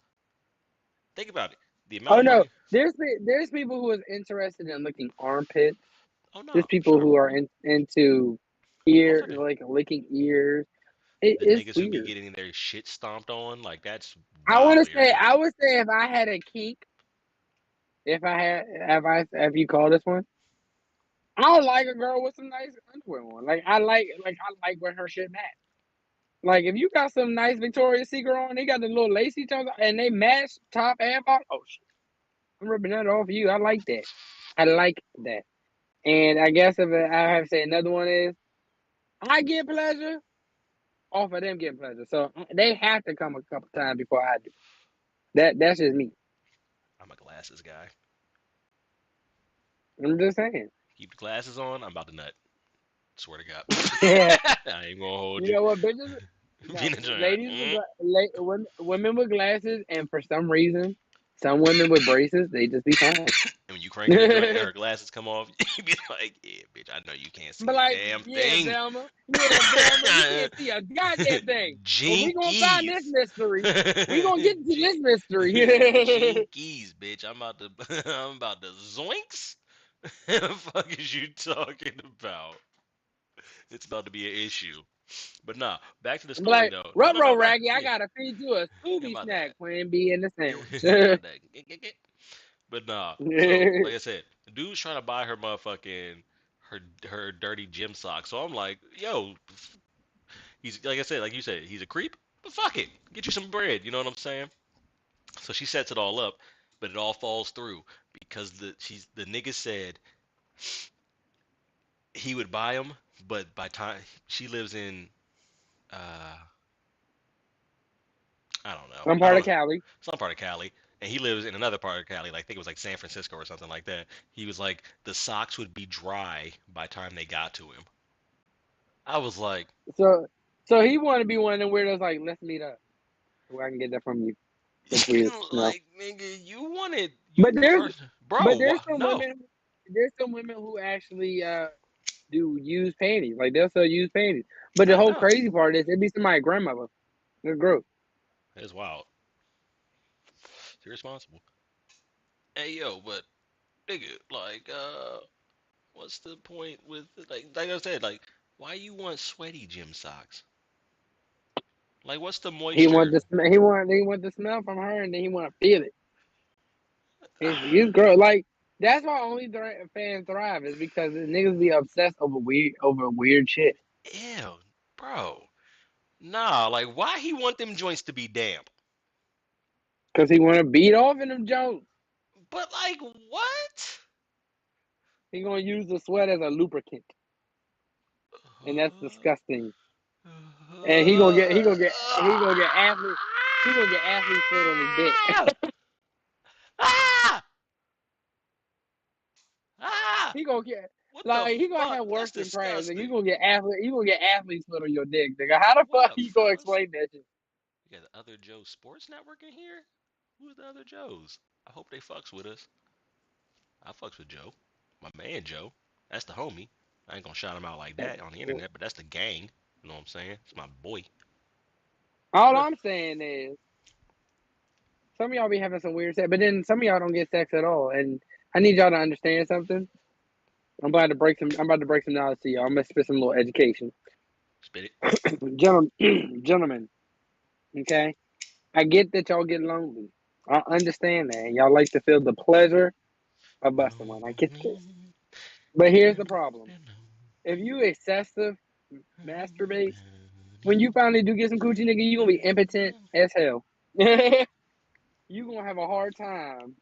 Think about it. The amount Oh of no, money. there's people who is interested in licking armpits. Oh There's no, people sure, who are into all type of like licking ears. the It's niggas who be weird. getting their shit stomped on. Like that's I want to wildly say, irritating. I would say if I had a kink, if you call this one, I like a girl with some nice underwear on. I like when her shit match. Like if you got some nice Victoria's Secret on, they got the little lacy toes and they match top and bottom. Oh shit, I'm ripping that off you. I like that. I like that. And I guess if I have to say another one is I get pleasure off of them getting pleasure. So they have to come a couple times before I do. That's just me. I'm a glasses guy. I'm just saying. Keep the glasses on. I'm about to nut. Swear to God. Yeah. I ain't gonna hold You you. know what, bitches? No, Being a giant. ladies with women with glasses, and for some reason, some women with braces, they just be fine. And when you crank her joint and her glasses come off, you be like, yeah, bitch, I know you can't see But a like, damn yeah, thing. Velma, you can't see a goddamn thing. But we gonna find this Jinkies. mystery. We gonna get to this mystery. Jinkies, bitch. I'm about to I'm about to zoinks. The fuck is you talking about? It's about to be an issue. But nah, back to the I'm story like, though. No, no, no, Rutro right. Raggy, I Yeah, gotta feed you a yeah, Scooby about snack, that. Queen Bee in the Yeah, sandwich. about that. But nah. So, like I said, the dude's trying to buy her motherfucking her dirty gym socks. So I'm like, yo, he's like I said, like you said, he's a creep. But fuck it, get you some bread. You know what I'm saying? So she sets it all up, but it all falls through because the nigga said he would buy them, but by time she lives in uh I don't know, I'm I part don't of know, Cali. some part of Cali, and he lives in another part of Cali, like I think it was like San Francisco or something like that. He was like the socks would be dry by the time they got to him. I was like, So so he wanna be one of them weirdos like, let's meet up where I can get that from you. That's weird. No. like nigga, you wanted But you there's first, bro. No, there's some women who actually do use panties. Like they'll sell used panties. But the I whole know. crazy part is it'd be somebody's grandmother. It's gross. It's wild. It's irresponsible. Hey yo, but nigga, like what's the point with like I said, like why you want sweaty gym socks? Like what's the moisture? He want the smell from her and then he want to feel it. It's gross. Like that's why only fans thrive is because the niggas be obsessed over weird shit. Ew, bro. Nah, like why he want them joints to be damp? Cause he want to beat off in them jokes. But like what? He gonna use the sweat as a lubricant, and that's disgusting. And he gonna get athlete foot on his dick. Ah! Ah! He gonna get What the like he gonna fuck? have That's worse than crabs. Like disgusting. you gonna get athlete's foot on your dick, nigga. How the What fuck up, you gonna fellas? explain that shit? We got the other Joe Sports Network in here? Who's the other Joes? I hope they fucks with us. I fucks with Joe. My man Joe. That's the homie. I ain't gonna shout him out like that on the internet, but that's the gang. You know what I'm saying? It's my boy. All But I'm saying is some of y'all be having some weird sex, but then some of y'all don't get sex at all. And I need y'all to understand something. I'm about to break some knowledge to y'all. I'm gonna spit some little education. spit it. Gentlemen gentlemen, okay? I get that y'all get lonely. I understand that. And y'all like to feel the pleasure of busting one. I get this. But here's the problem. If you excessive masturbate, when you finally do get some coochie, nigga, you gonna be impotent as hell. You gonna have a hard time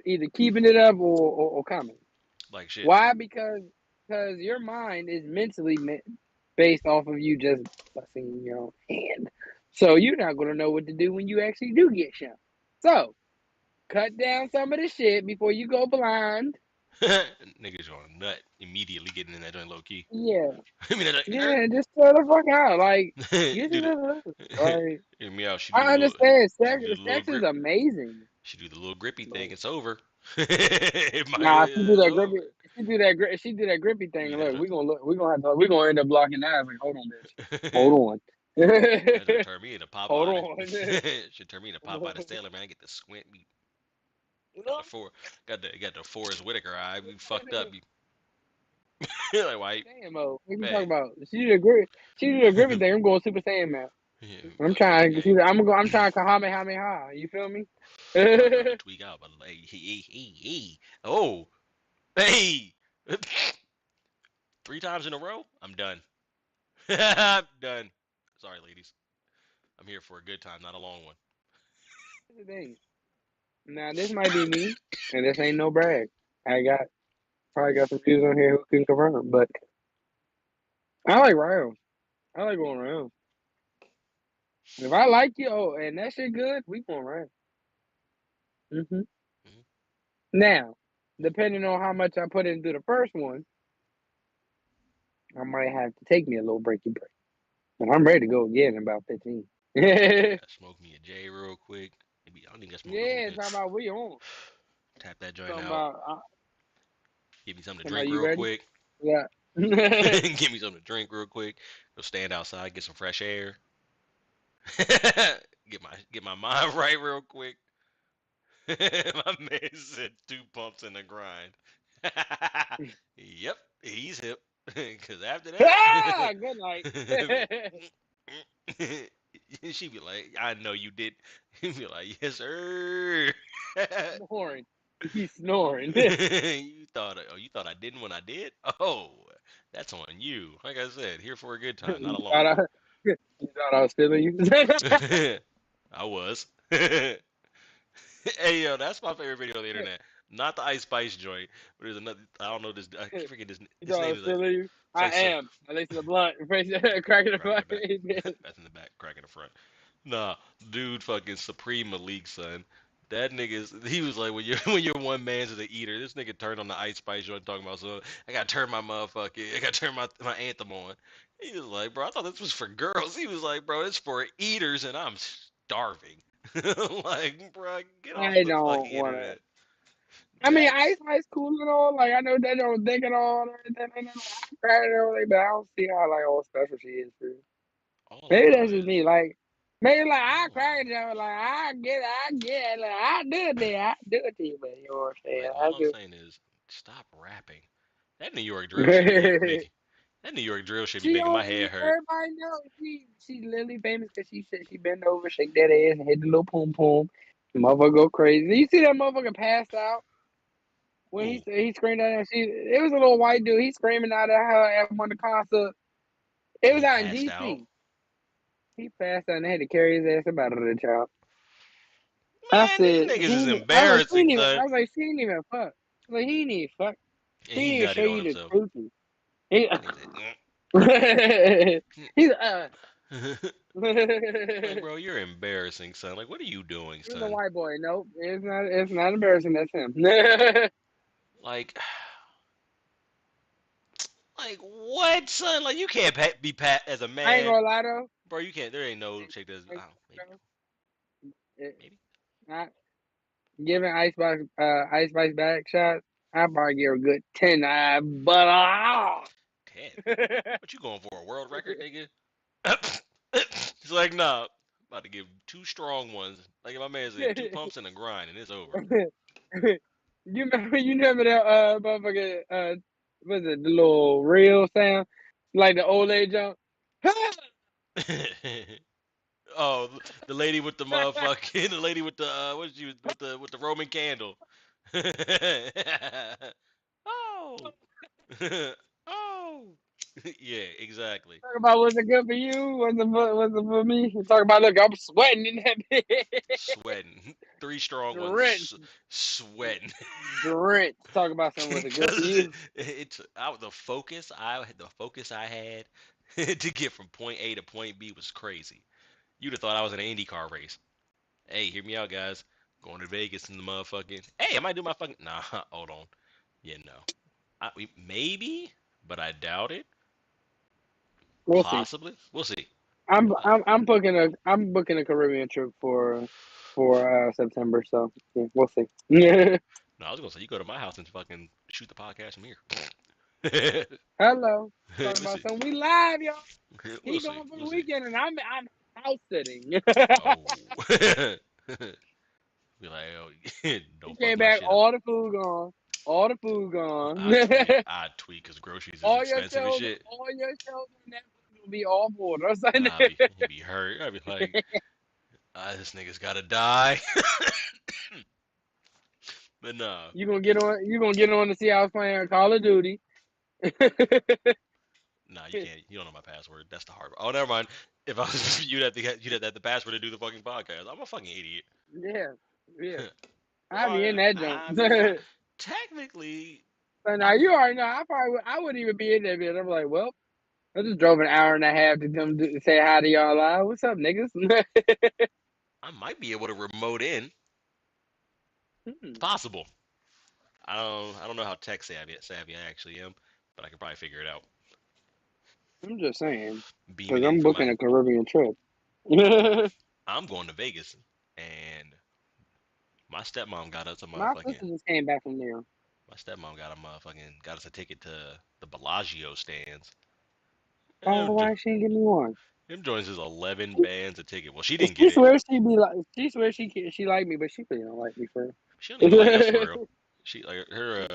either keeping it up or coming. Like shit. Why? Because your mind is mentally based off of you just busting your own hand. So you're not gonna know what to do when you actually do get shot. So cut down some of the shit before you go blind. Niggas on nut immediately getting in that joint low key. Yeah, I mean, that nerd. yeah, just chill the fuck out. Like get do to the the like. hear me out. She do I the little. understand She do the little sex is grip. amazing, She do the little grippy but thing. It's over. It might. nah, she do It's that over. grippy. She do that grippy thing. Yeah, And that's look, what. we gonna end up blocking eyes. Like, hold on, bitch. Hold on. That should turn me into Hold Popeye. on. Should turn me into Popeye the Sailor Man. I get the squint. Be got the four. Got the Forrest Whitaker eye. Be fucked up. Be like white. Damn, what you talking Hey. about? She do the grippy thing. I'm going Super Saiyan man. Yeah, I'm fuck that trying to game. see. I'm trying to Kamehameha. You feel me? I was about to tweak out, but like, oh, hey, 3 times in a row. I'm done. I'm done. Sorry, ladies. I'm here for a good time, not a long one. Today. Now this might be me, and this ain't no brag. I got probably got some views on here who can confirm, but I like rounds. I like going rounds. If I like you, oh, and that shit good, we going rounds. Hmm. Mhm, Now, mhm. depending on how much I put into the first one, I might have to take me a little breaky break. But I'm ready to go again in about 15. Yeah, Gotta smoke me a J real quick. Maybe I don't even gotta smoke the whole thing. talking about we on. Tap that joint Talking out. about, Give me something to talking about drink you real ready? quick. Yeah. Give me something to drink real quick. Go stand outside, get some fresh air. Get my mind right real quick. My man said 2 pumps in the grind. Yep, he's hip. Cause after that, Ah, good night. she be like, "I know you did." He be like, "Yes, sir." Snoring. He's snoring. You thought I didn't when I did? Oh, that's on you. Like I said, here for a good time, not You a long thought one. you thought I was feeling you? I was. Hey yo, that's my favorite video on the internet. Not the Ice Spice joint, but there's another. I don't know this. I can't forget this. You His thought I name was is like feeling you? it's I like some am. At least in the blunt. Cracking the crack in blunt. the back, bath in the back, crack in the front. Nah, dude, fucking Supreme Malik, son. That nigga's. He was like, when you're when you're one man's as an eater. This nigga turned on the Ice Spice joint, talking about so I gotta turn my motherfucking. I gotta turn my anthem on. He was like, bro, I thought this was for girls. He was like, bro, it's for eaters, and I'm starving. Like, bro, get off I the don't fucking want to. internet. I mean, Ice That's Ice cool and all. Like I know they don't think and all and everything. And like, I cried and everything, but I don't see how like all special she is for you. all I Maybe know that's just is me. Like maybe like I all I cried and I was like I get, like I do it there, I do it to you, but you know what I'm saying? like I all I'm do. saying is stop rapping. That New York drill should be making that New York drill should be She making my head only hurt. everybody knows she's literally famous because she said she bend over, shake that ass, and hit the little poom poom. The motherfucker go crazy. You see that motherfucker passed out when Ooh, he screamed at her. It was a little white dude. He screaming out at her at one of the concerts. It and was he out in passed out. DC. He passed out and they had to carry his ass about to the child. I Man, these said niggas is I was like she embarrassing, didn't even. son. I was like she didn't even fuck. I was like he didn't even fuck. And He didn't he even show nutted on you the himself. coochie. He, That nigga he's said, like, bro, you're embarrassing, son. Like, what are you doing, He's a son? white boy. Nope, it's not. It's not embarrassing. That's him. Like, like what, son? Like, you can't be pat as a I ain't man, gonna lie though. bro. You can't. There ain't no chick that's. Oh, maybe, It, maybe. not giving Ice Spice back shots. I probably give her a good 10. But 10. What you going for? A world record, nigga? He's like, nah. About to give 2 strong ones. Like my man said, 2 pumps in the grind, and it's over. you remember that motherfucker what's it, the little real sound? Like the old lady jump. Oh, the lady with the motherfucking, the lady with the what is she with the Roman candle. Oh, oh, yeah, exactly. Talk about was it good for you? Was it for me? Talk about look, I'm sweating in that bitch. Sweating, 3 strong ones, Drenched. sweating. Drenched. Talk about something was it good for Because you? it's the focus I had to get from point A to point B was crazy. You'd have thought I was in an IndyCar race. Hey, hear me out, guys. Going to Vegas in the motherfucking. Hey, I might do my fucking. Nah, hold on. Yeah, no. Maybe, but I doubt it. We'll see. Possibly. We'll see. I'm booking a Caribbean trip for September, so yeah, we'll see. Yeah. No, I was gonna say you go to my house and fucking shoot the podcast from here. Hello. Talking We'll about see. something. We live, y'all. We'll He see. going for We'll the see. weekend and I'm house sitting. Oh. Be like, oh, He don't fuck came my back, shit up. all the food gone. All the food gone. I tweet. I tweet because groceries is all your expensive as shelves, shit. all your shelves on Netflix gonna be awful. Or something. He'd be hurt. I'd be like, this nigga's gotta die. But nah, You gonna get on? You gonna get on to see I was playing Call of Duty? nah, you can't. You don't know my password. That's the hard. Oh, never mind. If I was you'd have the password to do the fucking podcast. I'm a fucking idiot. Yeah, yeah. I'd be in Well, that jump. I mean, technically, So now you already know. I wouldn't even be in there. Bitch. I'm like, well, I just drove an hour and a half to come say hi to y'all live. What's up, niggas? I might be able to remote in. It's Hmm, possible. I don't know how tech savvy I actually am, but I could probably figure it out. I'm just saying, because Beaming in I'm from booking my a Caribbean trip. I'm going to Vegas, and my stepmom got us a My motherfucking. sister just came back from there. My stepmom got us a ticket to the Bellagio stands. Oh, Them, why she didn't give me one? them joints is 11 bands a ticket. Well, she didn't She get it. swears she be like, she swears she like me, but she really don't like me for She don't even like us for real. real. She like her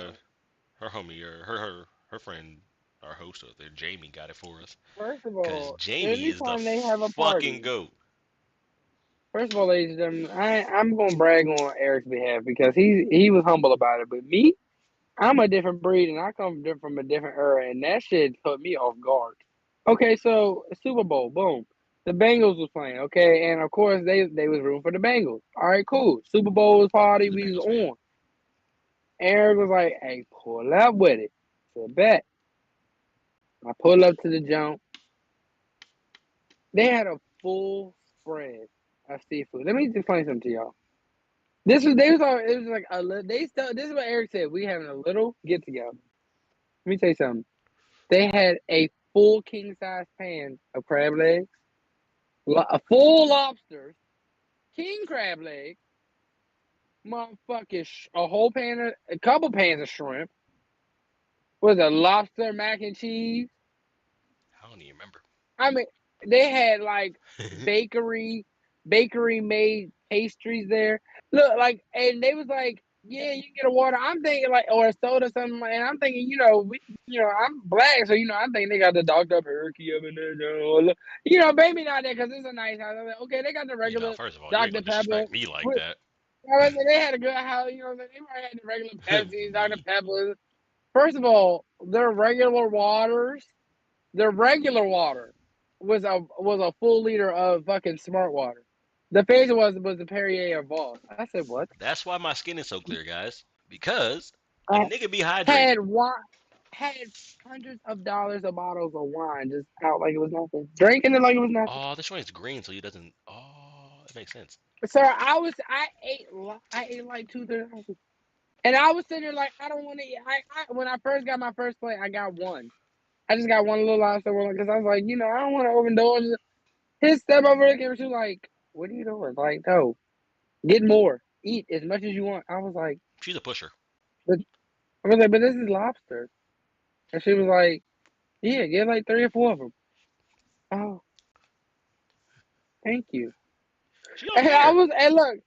homie or her friend, our host up there, Jamie, got it for us. First of Cause all, Jamie is the anytime they have a fucking party, goat. first of all, ladies and gentlemen, I'm gonna brag on Eric's behalf because he was humble about it. But me, I'm a different breed and I come from a different era, and that shit put me off guard. Okay, so Super Bowl, boom. The Bengals was playing, okay, and of course they was rooting for the Bengals. All right, cool. Super Bowl was party, He's a we was Bengals fan. on. Eric was like, "Hey, pull up with it." So bet I pull up to the jump. They had a full spread of seafood. Let me explain something to y'all. This was they was all, it was like a they still this is what Eric said. We having a little get together. Let me tell you something. They had a full king size pan of crab legs, a full lobsters, king crab legs, motherfucking a whole pan of a couple pans of shrimp, was a lobster mac and cheese. I don't even remember. I mean, they had like bakery, bakery made pastries there. Look, like, and they was like, yeah, you can get a water. I'm thinking like, or a soda, something like. And I'm thinking, I'm black, so I'm thinking they got the Dr. Perky up in there, maybe not that because it's a nice house. I'm like, okay, they got the regular First of all, you ain't Dr. gonna Pepper. disrespect me like With, that. they had a good house. They might have the regular Pepsi, Dr. Me. Pepper. First of all, their regular waters. The regular water was a full liter of fucking smart water. The face was the Perrier or Voss. I said what? That's why my skin is so clear, guys. Because a I nigga be hydrated. had wine, had hundreds of dollars of bottles of wine just out like it was nothing, drinking it like it was nothing. Oh, this joint's green, so he doesn't. Oh, it makes sense. Sir, I ate like 2 3 ounces, and I was sitting there like I don't want to eat. When I first got my first plate, I got one. I just got one little lobster roll because I was like, I don't want to overindulge. His step over there came to like, what are you doing? Like, no, get more. Eat as much as you want. I was like, She's a pusher. but but this is lobster. And she was like, yeah, get like 3 or 4 of them. Oh, thank you. She don't And I care. was, and look,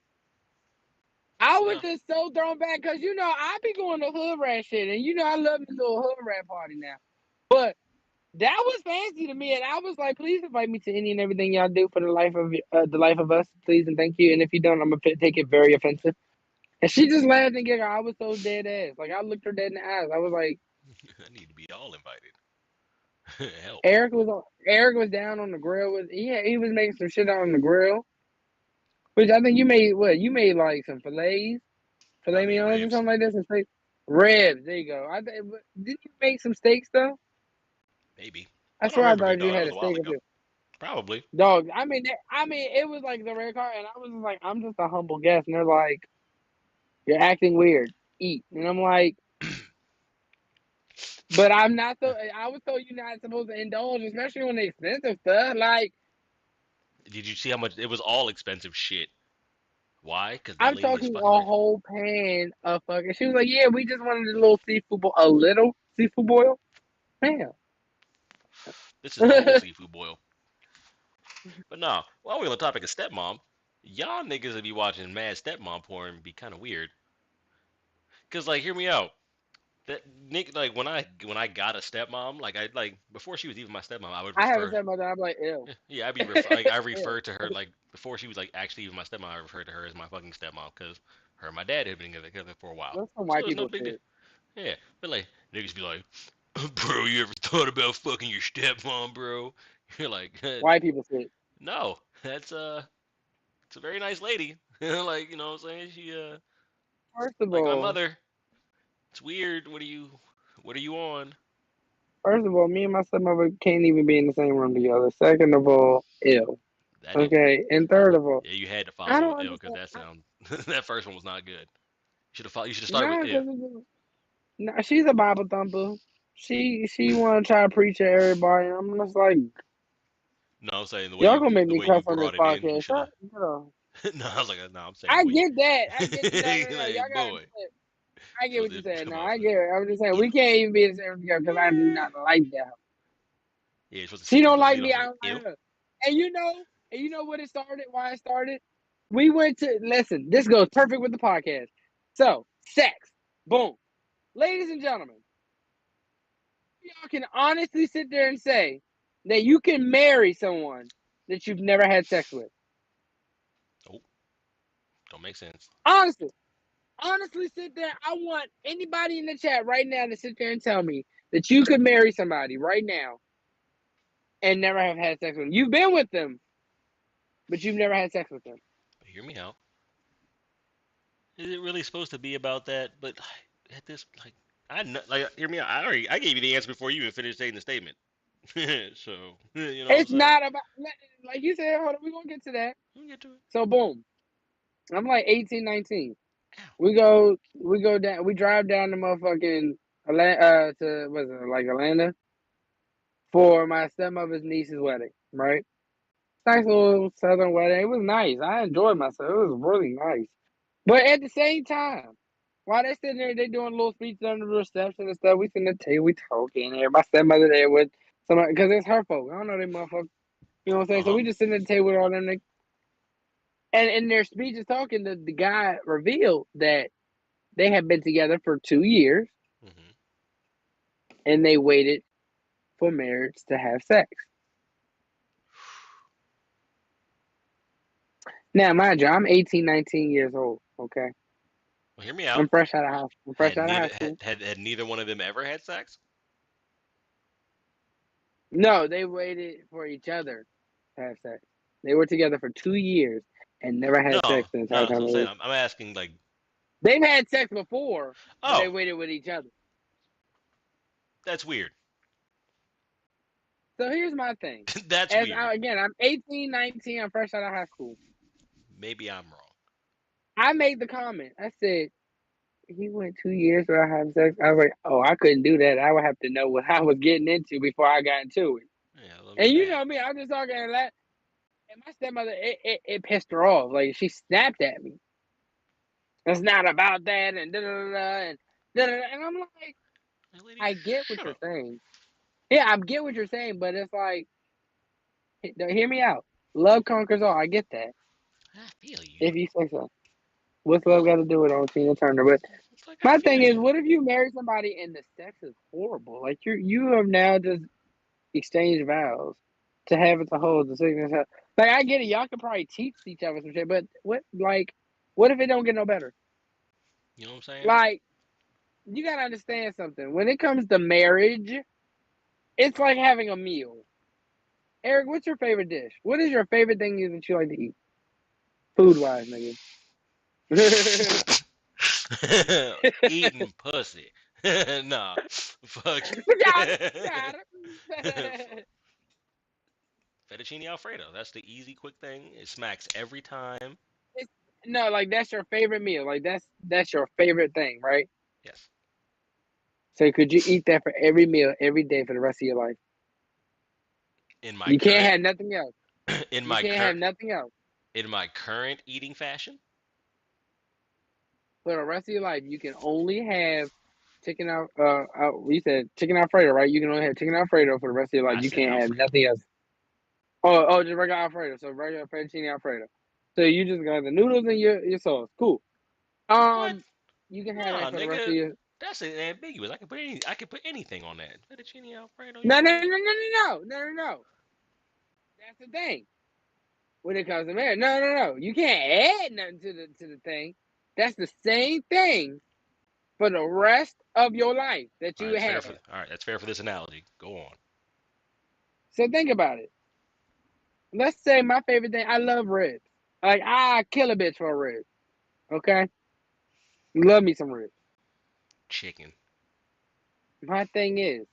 I was No, just so thrown back because I be going to hood rat shit, and I love me a little hood rat party now. But that was fancy to me, and I was like, please invite me to any and everything y'all do for the life of us, please and thank you. And if you don't, I'm gonna take it very offensive. And she just laughed and giggled. I was so dead ass. Like I looked her dead in the eyes. I was like, I need to be all invited. Help. Eric was down on the grill with he was making some shit out on the grill. Which I think you made what? You made like some I filet made mignons or ribs. something like this, and steak. Ribs. There you go. Didn't you make some steaks though? Maybe. I I don't swear I remember if we thought you thought that had was a a while steak up ago. there. Probably. Dog. I mean, it was like the red car, and I was just like, I'm just a humble guest, and they're like, you're acting weird. Eat, and I'm like, but I'm not so. I was told you're not supposed to indulge, especially on the expensive stuff. Like Did you see how much it was? All expensive shit. Why? Because that I'm lady is talking fucking a rich. whole pan of fucking. She was like, "Yeah, we just wanted a little seafood, a little seafood boil." Damn. This is a whole seafood boil. But no, while we on the topic of stepmom, y'all niggas that be watching mad stepmom porn be kind of weird. Cause like, hear me out. That Nick, like when I got a stepmom, like I like before she was even my stepmom, I would I have a refer. stepmother. I'm like, ew. Yeah, I'd be like I Ew. referred to her like before she was like actually even my stepmom. I referred to her as my fucking stepmom because her and my dad had been together for a while, That's some so white it's no people big deal. shit. Yeah, but like niggas be like, bro, you ever thought about fucking your stepmom, bro? You're like, White people shit. no, that's it's a very nice lady. Like you know what I'm saying? She First of like my all, mother. It's weird. What are you on? me and my stepmother can't even be in the same room together. Second of all, ew. That didn't. Okay, and third of all, Yeah, you had to I follow don't with ill because understand. that sound that first one was not good. You should have started with Nah, ill. cause nah, she's a Bible thumper. She want to try to preach to everybody. I'm just like, No, I'm saying y'all gonna make the me way you cuss on this brought it in, you podcast. should have. Shut up. No, I was like, no, I'm saying the I way you. get that. I get you. No, no, no. Like, Y'all gotta boy, understand. I it get was what you're saying. come No, on, I get it. I'm just saying you. we can't even be in the same room together because I do Yeah, not like that. yeah. She You're don't supposed to like lead me. off I with don't ill. like her. And you know what it started? Why it started? We went to listen. This goes perfect with the podcast. So, sex. Boom, ladies and gentlemen. Y'all can honestly sit there and say that you can marry someone that you've never had sex with. Oh, don't make sense. Honestly, honestly, sit there. I want anybody in the chat right now to sit there and tell me that you could marry somebody right now and never have had sex with them. You've been with them, but you've never had sex with them. But hear me out. Is it really supposed to be about that? But at this, like, I know, like, hear me out. I gave you the answer before you even finished saying the statement. So, you know what I'm It's saying? not about like you said. Hold on, we're gonna get to that. Let me get to it. So boom, I'm like 18, 19. Ow. We go down. We drive down to motherfucking Atlanta. To was it like Atlanta for my stepmother's niece's wedding, right? Nice little southern wedding. It was nice. I enjoyed myself. It was really nice. But at the same time, while they sitting there, they doing little speeches under the reception and stuff. We sitting at the table, we talking. And my stepmother there with somebody because it's her folk. I don't know them motherfuckers. You know what I'm Uh saying? So huh. we just sitting at the table with all them. And in their speeches talking, the guy revealed that they had been together for 2 years Hmm. and they waited for marriage to have sex. Now, mind you, I'm 18, 19 years old. Okay, Well, hear me out. I'm fresh out of high. I'm fresh Had out of neither high school. had neither one of them ever had sex? No, they waited for each other to have sex. They were together for 2 years and never No, had sex the entire no. So time. I'm saying I'm asking like, They've had sex before, but they oh, waited with each other. that's weird. So here's my thing. That's weird. I'm 18, 19. I'm fresh out of high school. Maybe I'm wrong. I made the comment. I said, he went 2 years without having sex. I was like, oh, I couldn't do that. I would have to know what I was getting into before I got into it. Yeah, a little bit And of you that. know me, I'm just talking and that. And my stepmother, it pissed her off. Like she snapped at me. It's not about that and da da da and da da. And I'm like, Hey, lady, I get what shut you're up. saying. Yeah, I get what you're saying, but it's like, hear me out. Love conquers all. I get that. I feel you. If you say so. What's love Well, got to do with on Tina Turner? But it's like I my feel thing is, you. what if you marry somebody and the sex is horrible? Like you have now just exchanged vows to have it to hold the sickness. Like I get it, y'all could probably teach each other some shit, but what if it don't get no better? You know what I'm saying? Like you gotta understand something. When it comes to marriage, it's like having a meal. Eric, what's your favorite dish? What is your favorite thing that you like to eat? Food wise, nigga. Eating pussy. Nah, fuck. Got it. Got it. Fettuccine Alfredo. That's the easy, quick thing. It smacks every time. It's, no, like that's your favorite meal. Like that's your favorite thing, right? Yes. So could you eat that for every meal every day for the rest of your life? In my You can't current, have nothing else. in You my can't have current, nothing else in my current eating fashion. for the rest of your life. You can only have chicken out. We said chicken Alfredo, right? You can only have chicken Alfredo for the rest of your life. I You said can't have Alfredo. nothing else. Just regular Alfredo. So regular fettuccine Alfredo. So you just got the noodles and your sauce. Cool. What? You can have Nah, that for the rest of nigga. your. That's ambiguous. I could put anything on that. Fettuccine Alfredo. You No, know no, what I no, mean? no, no, no, no, no, no. That's the thing. When it comes to marriage, no, no, no. You can't add nothing to the thing. That's the same thing for the rest of your life that All you right, it's fair have. for all right. That's fair for this analogy. Go on. So think about it. Let's say my favorite thing. I love ribs. Like I kill a bitch for a rib. Okay, love me some ribs. Chicken. My thing is,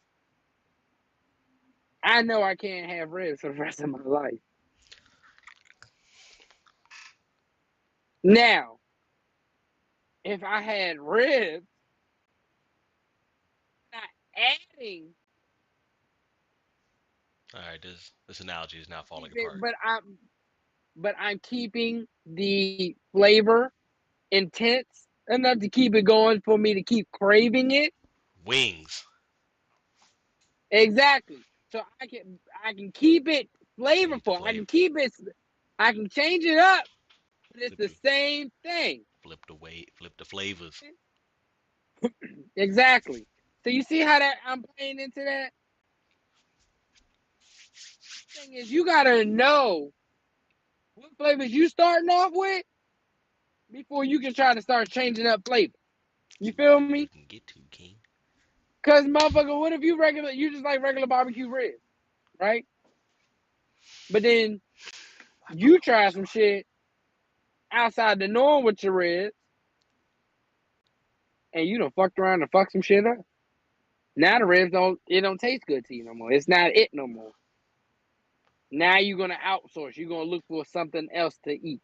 I know I can't have ribs for the rest of my life. Now, if I had ribs, not adding, All right, this analogy is now falling apart. but I'm keeping the flavor intense enough to keep it going for me to keep craving it. Wings. Exactly. So I can keep it Change the flavorful. I flavor. can keep it. I can change it up, but it's Flip the the same thing. flip the way. Flip the flavors. Exactly. So you see how that I'm playing into that thing is you gotta know what flavors you starting off with before you can try to start changing up flavor. You See what feel flavor me? you can get to, King. Cause motherfucker, what if you just like regular barbecue ribs, right? But then Why put you my try ribs some on? shit outside the norm with your ribs, and you done fucked around and fucked some shit up. Now the ribs don't taste good to you no more. It's not it no more. Now you're gonna outsource. You're gonna look for something else to eat.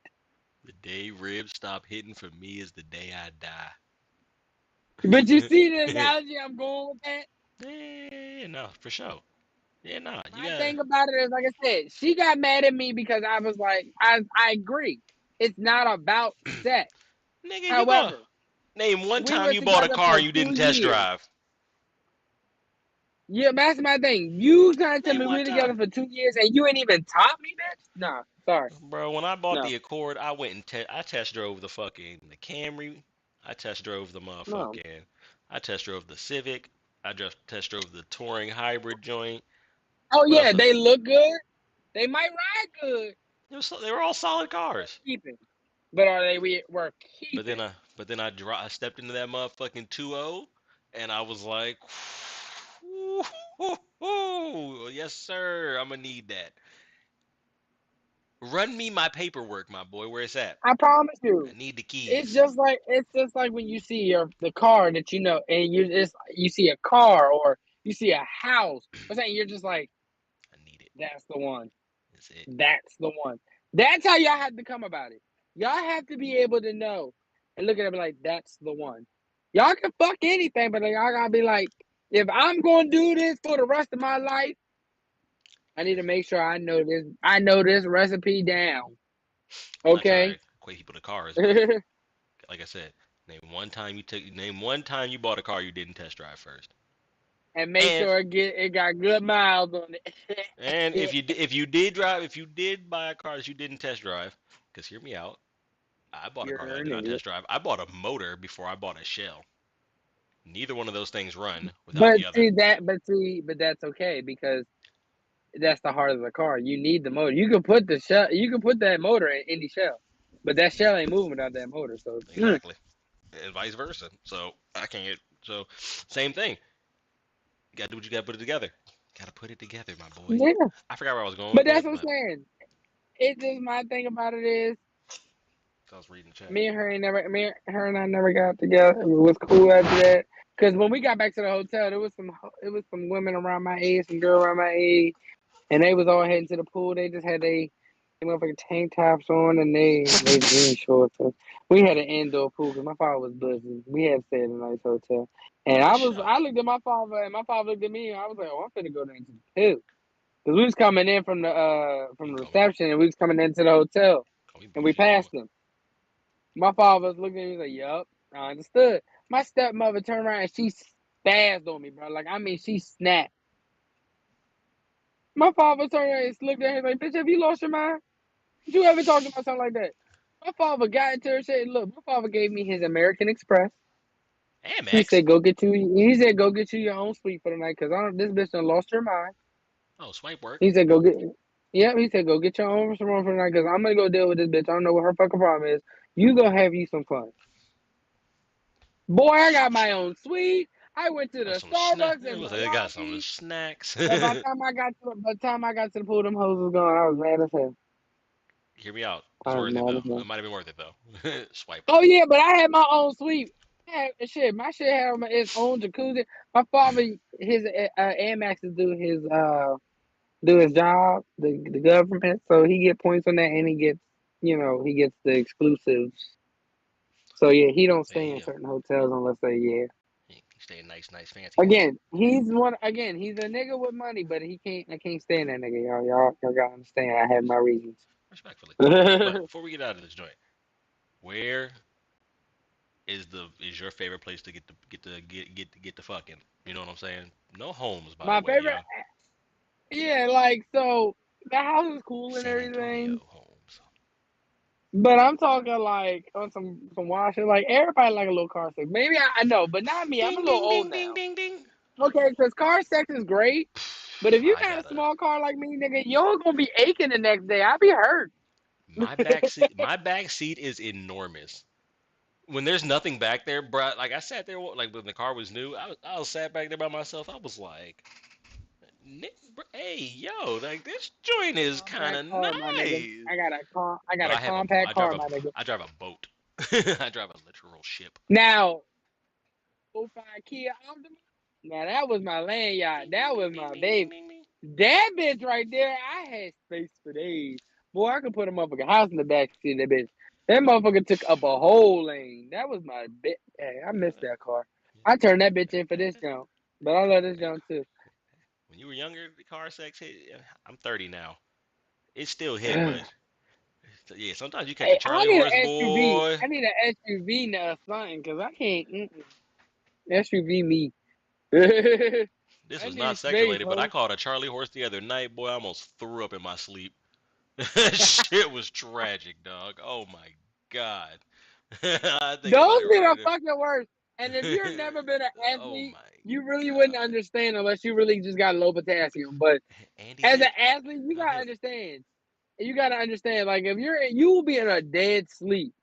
The day ribs stop hitting for me is the day I die. But you see the analogy I'm going with that? Yeah, no, for sure. Yeah, no, you My gotta, thing about it is, like I said, she got mad at me because I was like, I agree. It's not about sex. nigga, you go However, name one we time were you bought a together car for you didn't two test years. drive. Yeah, that's my thing. You trying to tell Name me one we're time. together for 2 years and you ain't even taught me, bitch? Nah, sorry. Bro, when I bought No, the Accord, I went and I test drove the Camry. I test drove the no. motherfucking. I test drove the Civic. I just test drove the Touring hybrid joint. Oh What yeah, else? they look good. They might ride good. They were all solid Worth cars. keeping. But are they worth But then keeping? I stepped into that motherfucking 2.0, and I was like, yes sir, I'm gonna need that. Run me my paperwork, my boy. Where it's at? I promise I you. need the It's keys. just like when you see the car that you know, and you see a car or you see a house or something. You're just like, I need it. that's the one. That's it. That's the one. That's how y'all have to come about it. Y'all have to be able to know and look at it like that's the one. Y'all can fuck anything, but y'all gotta be like, if I'm gonna do this for the rest of my life, I need to make sure I know this. I know this recipe down. I'm not trying Okay. to equate people to cars, but like I said, name one time you bought a car you didn't test drive first. And make And sure it got good miles on it. if you did buy a car that you didn't test drive, because hear me out, I bought a car that I You're did an not idiot. test drive. I bought a motor before I bought a shell. Neither one of those things run without But the other. see that, but that's okay because that's the heart of the car. You need the motor. You can put the shell. You can put that motor in any shell, but that shell ain't moving without that motor. So Exactly, and vice versa. So I can't. So same thing. You gotta do what you gotta put it together. Gotta put it together, my boy. yeah, I forgot where I was going with but that's that, what I'm but saying. It's just my thing about it is I was reading the chat. her and I never got together. It was cool after that. Cause when we got back to the hotel, it was some women around my age, some girl around my age, and they was all heading to the pool. They just had they motherfucking tank tops on and they jean shorts. So we had an indoor pool because my father was busy. We had stayed in a nice hotel, and For sure. I looked at my father and my father looked at me and I was like, oh, I'm finna go down to the pool because we was coming in You from can the call me. reception and we was coming into the hotel Call me and we bougie as passed hell. them. My father was looking at me like, yup, I understood. My stepmother turned around and she spazzed on me, bro. Like I mean, she snapped. My father turned around and looked at her like, bitch, have you lost your mind? Did you ever talk to my son like that? My father got into her shit. Look, my father gave me his American Express. He Amex. said, "Go get you." He said, "Go get you your own suite for the night, cause I don't. This bitch done lost her mind." Oh, swipe work. He said, "Go get." Yeah, he said, "Go get your own restaurant for the night, cause I'm gonna go deal with this bitch. I don't know what her fucking problem is. You go have you some fun." Boy, I got my own suite. I went to Got the some snack. Starbucks It in looks the like I got some lobby. snacks. But by the time I got to the pool, them hoes was gone. I was mad as hell. Hear me out. It was I was worth it mad though. as hell. It might have been worth it though. Swipe Oh work. yeah, but I had my own suite. My shit had its own jacuzzi. My father, his Amexes do his job, the government, so he get points on that, and he gets the exclusives. So yeah, he don't Yeah, stay in certain hotels unless they he stay nice, nice, fancy one. He's a nigga with money, but I can't stand that nigga, y'all gotta understand. I have my reasons. Respectfully. But before we get out of this joint, where is your favorite place to get the fucking? You know what I'm saying? No homes, by the My way, favorite, y'all. yeah, like so the house is cool and San everything. Antonio homes. But I'm talking like on some wild shit. Like everybody like a little car sex. Maybe I know, but not me. I'm a Ding little ding old ding ding now. ding ding. Okay, because car sex is great. But if you I got a gotta. small car like me, nigga, you're gonna be aching the next day. I'll be hurt. My back seat is enormous. When there's nothing back there, bro, like I sat there, like when the car was new, I was sat back there by myself. I was like, hey, yo, like this joint is kind Compact of car, my nigga. nice. I got But a compact car, my nigga. I drive a boat. I drive a literal ship. Now, '05 Kia Optima. Now that was my lanyard. Ding ding That ding was ding my ding ding baby. ding ding. That bitch right there, I had space for days. Boy, I could put a motherfucking house in the back seat of that bitch. That motherfucker took up a whole lane. That was my bitch. Hey, I missed that car. I turned that bitch in for this jump. But I love this Hey, jump too. when you were younger, the car sex hit. I'm 30 now. It still hit, but yeah, sometimes you catch a Hey, I Charlie need horse, an SUV. boy. I need an SUV now, something, because I can't. SUV me. This I was not need sex space, related, but I ho. caught a Charlie horse the other night. Boy, I almost threw up in my sleep. That shit was tragic, dog. Oh my god. I think about Those it be the right fucking worst. And if you've now. never been an Oh athlete, my you really wouldn't god. understand unless you really just got low potassium. But Andy as an Dick. athlete, you Go gotta ahead. understand. You gotta understand. Like if you will be in a dead sleep,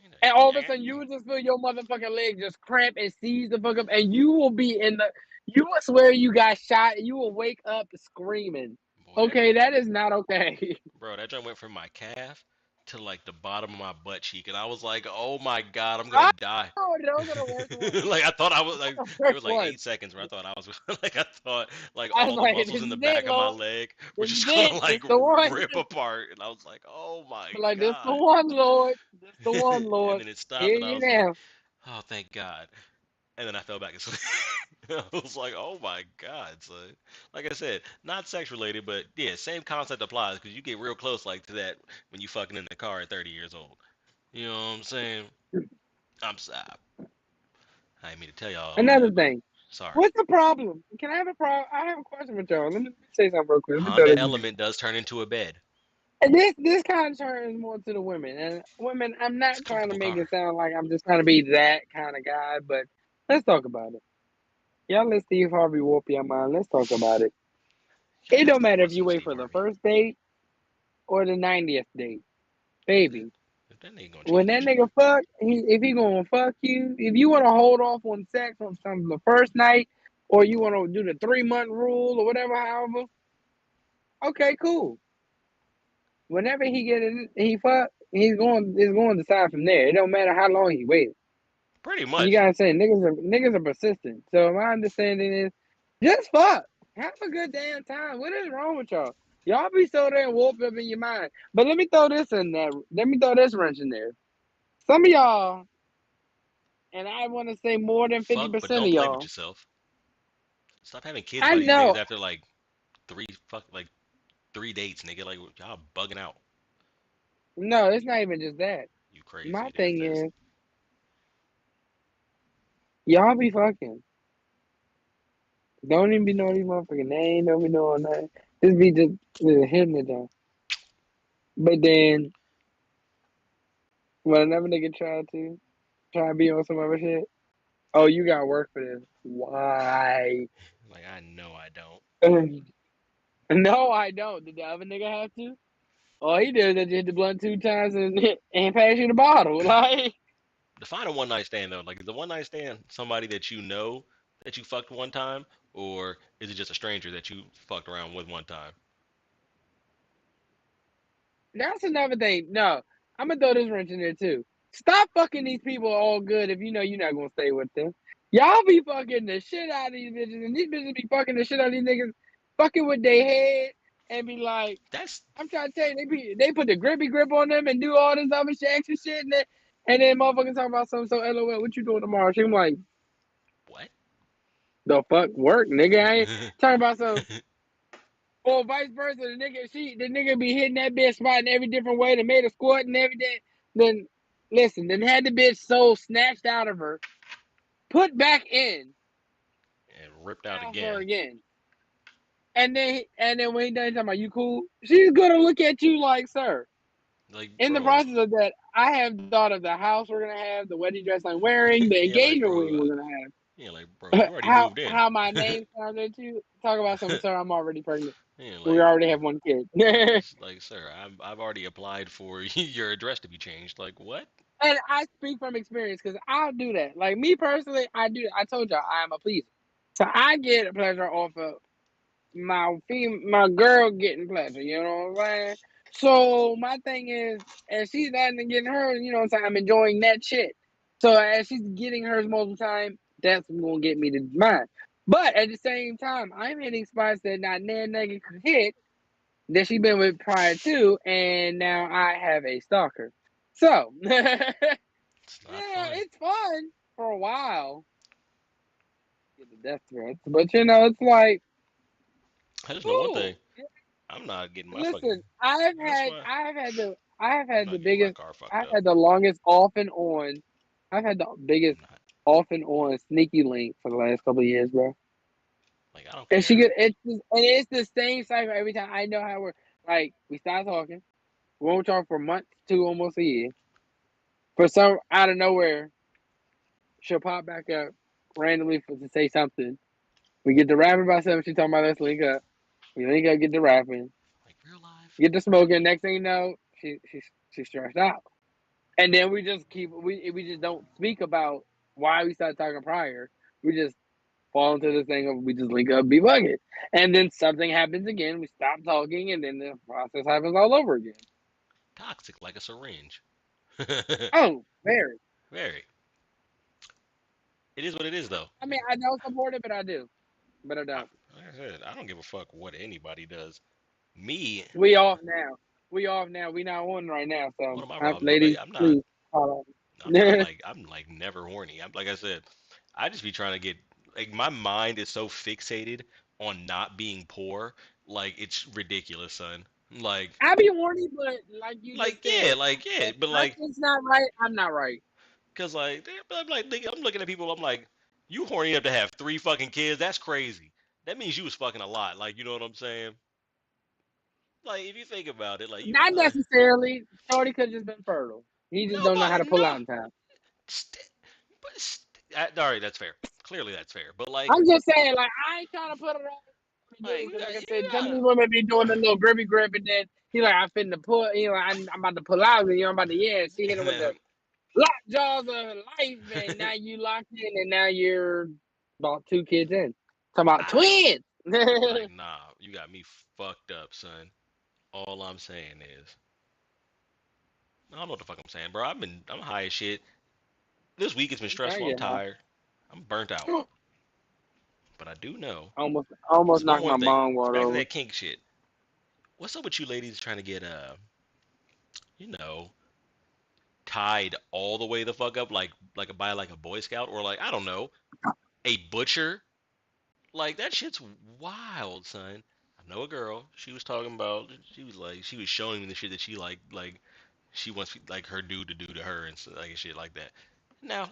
You know, and all of a sudden you yeah, will just feel your motherfucking leg just cramp and seize the fuck up, and you will be in the. You will swear you got shot, and you will wake up screaming. boy, that Okay, joint, that is not okay. bro, that joint went from my calf to like the bottom of my butt cheek, and I was like, oh my god, I'm gonna die. Oh, those are the worst ones. Like I thought I was like The there worst was like ones. 8 seconds where I thought I was like I thought like I was all the like, muscles this in the is it, back of my Lord. leg were This is just gonna it. like This the one. rip apart, and I was like, oh my Like this the god. one, Lord. This the one, And Lord. then it stopped, Hear and I you was like, now. oh thank God. And then I fell back asleep. I was like, oh my God, son. Like I said, not sex related, but yeah, same concept applies because you get real close like to that when you fucking in the car at 30 years old. You know what I'm saying? I'm sorry. I didn't mean to tell y'all all Another that, but thing. sorry. What's the problem? Can I have a problem? I have a question with y'all. Let me say something real quick. Let me throw Honda this in there. Element does turn into a bed. And this kind of turns more to the women. And women, I'm It's not a trying to comfortable make car. it sound like I'm just trying to be that kind of guy, but let's talk about it. Y'all let Steve Harvey warp your mind. Let's talk about it. You It gotta don't stop matter if you listening to wait Steve for the Harvey. first date or the 90th date. Baby, If that nigga gonna when cheat, he that cheat. nigga fuck, if he gonna fuck you, if you want to hold off on sex from the first night, or you want to do the 3 month rule or whatever, however, okay, cool. Whenever he get it, he fuck, it's going to decide from there. It don't matter how long he waits. Pretty You much. gotta say niggas are persistent. So my understanding is, just fuck, have a good damn time. What is wrong with y'all? Y'all be so damn warped up in your mind. But let me throw this in there. Let me throw this wrench in there. Some of y'all, and I want to say more than fifty Fuck, but percent don't of play with y'all. yourself. Stop having kids I by these niggas know. after like like 3 dates, nigga. Like y'all bugging out. No, it's not even just that. You crazy. My It is thing this. is, y'all be fucking. Don't even be knowing these motherfucking names. Don't be knowing nothing. Just be just hitting it down. But then when another nigga try to be on some other shit, Oh, you got to work for this. Why? Like, I know I don't. No, I don't. Did the other nigga have to? All he did is just hit the blunt 2 times and pass you the bottle. Like, Define a one night stand though. Like, is the one night stand somebody that you know that you fucked one time, or is it just a stranger that you fucked around with one time? that's another thing. No, I'm gonna throw this wrench in there too. Stop fucking these people all good if you know you're not gonna stay with them. Y'all be fucking the shit out of these bitches, and these bitches be fucking the shit out of these niggas, fucking with their head, and be like, That's I'm trying to tell you, they put the grippy grip on them and do all this other shit, extra shit, and then motherfuckers talking about something so LOL. What you doing tomorrow? She like, what? the fuck work, nigga. I ain't talking about some. Or vice versa, the nigga be hitting that bitch spot in every different way, that made a squat and everything. Then listen, then had the bitch soul snatched out of her, put back in, And ripped out out her again. again. And then when he done talking about you cool, she's gonna look at you like, sir. Like, In the bro. process of that, I have thought of the house we're gonna have, the wedding dress I'm wearing, the Yeah, like, engagement bro. ring we're gonna Yeah, like, bro. have. You already how moved in. how my name sounded to you. Talk about something, sir. I'm already pregnant. Yeah, We already have one kid. like, sir, I've already applied for your address to be changed. Like, what? And I speak from experience because I'll do that. Like me personally, I do. I told y'all I am a pleaser, so I get a pleasure off of my girl getting pleasure. You know what I'm saying? So my thing is, as she's not getting hers, you know what I'm saying? I'm enjoying that shit. So as she's getting hers multiple times, that's what's gonna get me to mine. But at the same time, I'm hitting spots that not nan nigga could hit that she been with prior to, and now I have a stalker. So It's not yeah, fun. it's fun for a while. Get the death threats, but it's like, I just know one thing. ooh, I'm not getting my fucking. listen, I've That's had, why I've had the, I've I'm had the not getting my biggest, car fucked I've up. had the longest off and on, I've had the I'm biggest not. off and on sneaky link for the last couple of years, bro. Like, I don't And care. it's the same cycle every time. I know how we're like, we start talking, we won't talk for months to almost a year. For some out of nowhere, she'll pop back up randomly to say something. We get to rapping about something. She talking about let's link up. We link up, get to rapping, Like, real life. get to smoking. Next thing you know, she's stressed out. And then we just don't speak about why we started talking prior. We just fall into this thing of we just link up, be bugging. And then something happens again, we stop talking, and then the process happens all over again. Toxic like a syringe. Oh, very. Very. It is what it is, though. I mean, I don't support it, but I do. But I I, don't. like I said, I don't give a fuck what anybody does. Me, We off now. We off now. We not on right now. what So, are my problems? I'm like, ladies, I'm not. please follow. I'm like never horny. I'm like I said, I just be trying to get like my mind is so fixated on not being poor, like it's ridiculous, son. Like, I be horny, but like you just said, like yeah, if but like, content not right, I'm not right. cause like I'm like nigga, I'm looking at people, I'm like, you horny enough to have three fucking kids? That's crazy. That means you was fucking a lot. Like, you know what I'm saying? Like, if you think about it, like you, Not necessarily. Shorty could just been fertile. He just don't know how nobody, to pull no, out in time. st- all right, that's fair. Clearly, that's fair. But like, I'm just saying, like, I ain't trying to put it on like dude, because like I you said, some of these women be doing a little grippy grip, and then he like, I finna pull, like, I'm about to pull out, and I'm about to, yeah, she hit him with gotta. the lock jaws of life, and now you locked in, and now you're about 2 kids in. Talking about I twins. like nah. You got me fucked up, son. All I'm saying is, I don't know what the fuck I'm saying, bro. I'm high as shit. This week has been I'm trying stressful. to I'm get high. tired. I'm burnt out. But I do know Almost it's knocked one my thing. bong It's water back to over. that kink shit. What's up with you ladies trying to get you know, tied all the way the fuck up, like by like a Boy Scout or like I don't know, a butcher. Like that shit's wild, son. I know a girl. She was talking about. She was like, she was showing me the shit that she like she wants like her dude to do to her and like shit like that. Now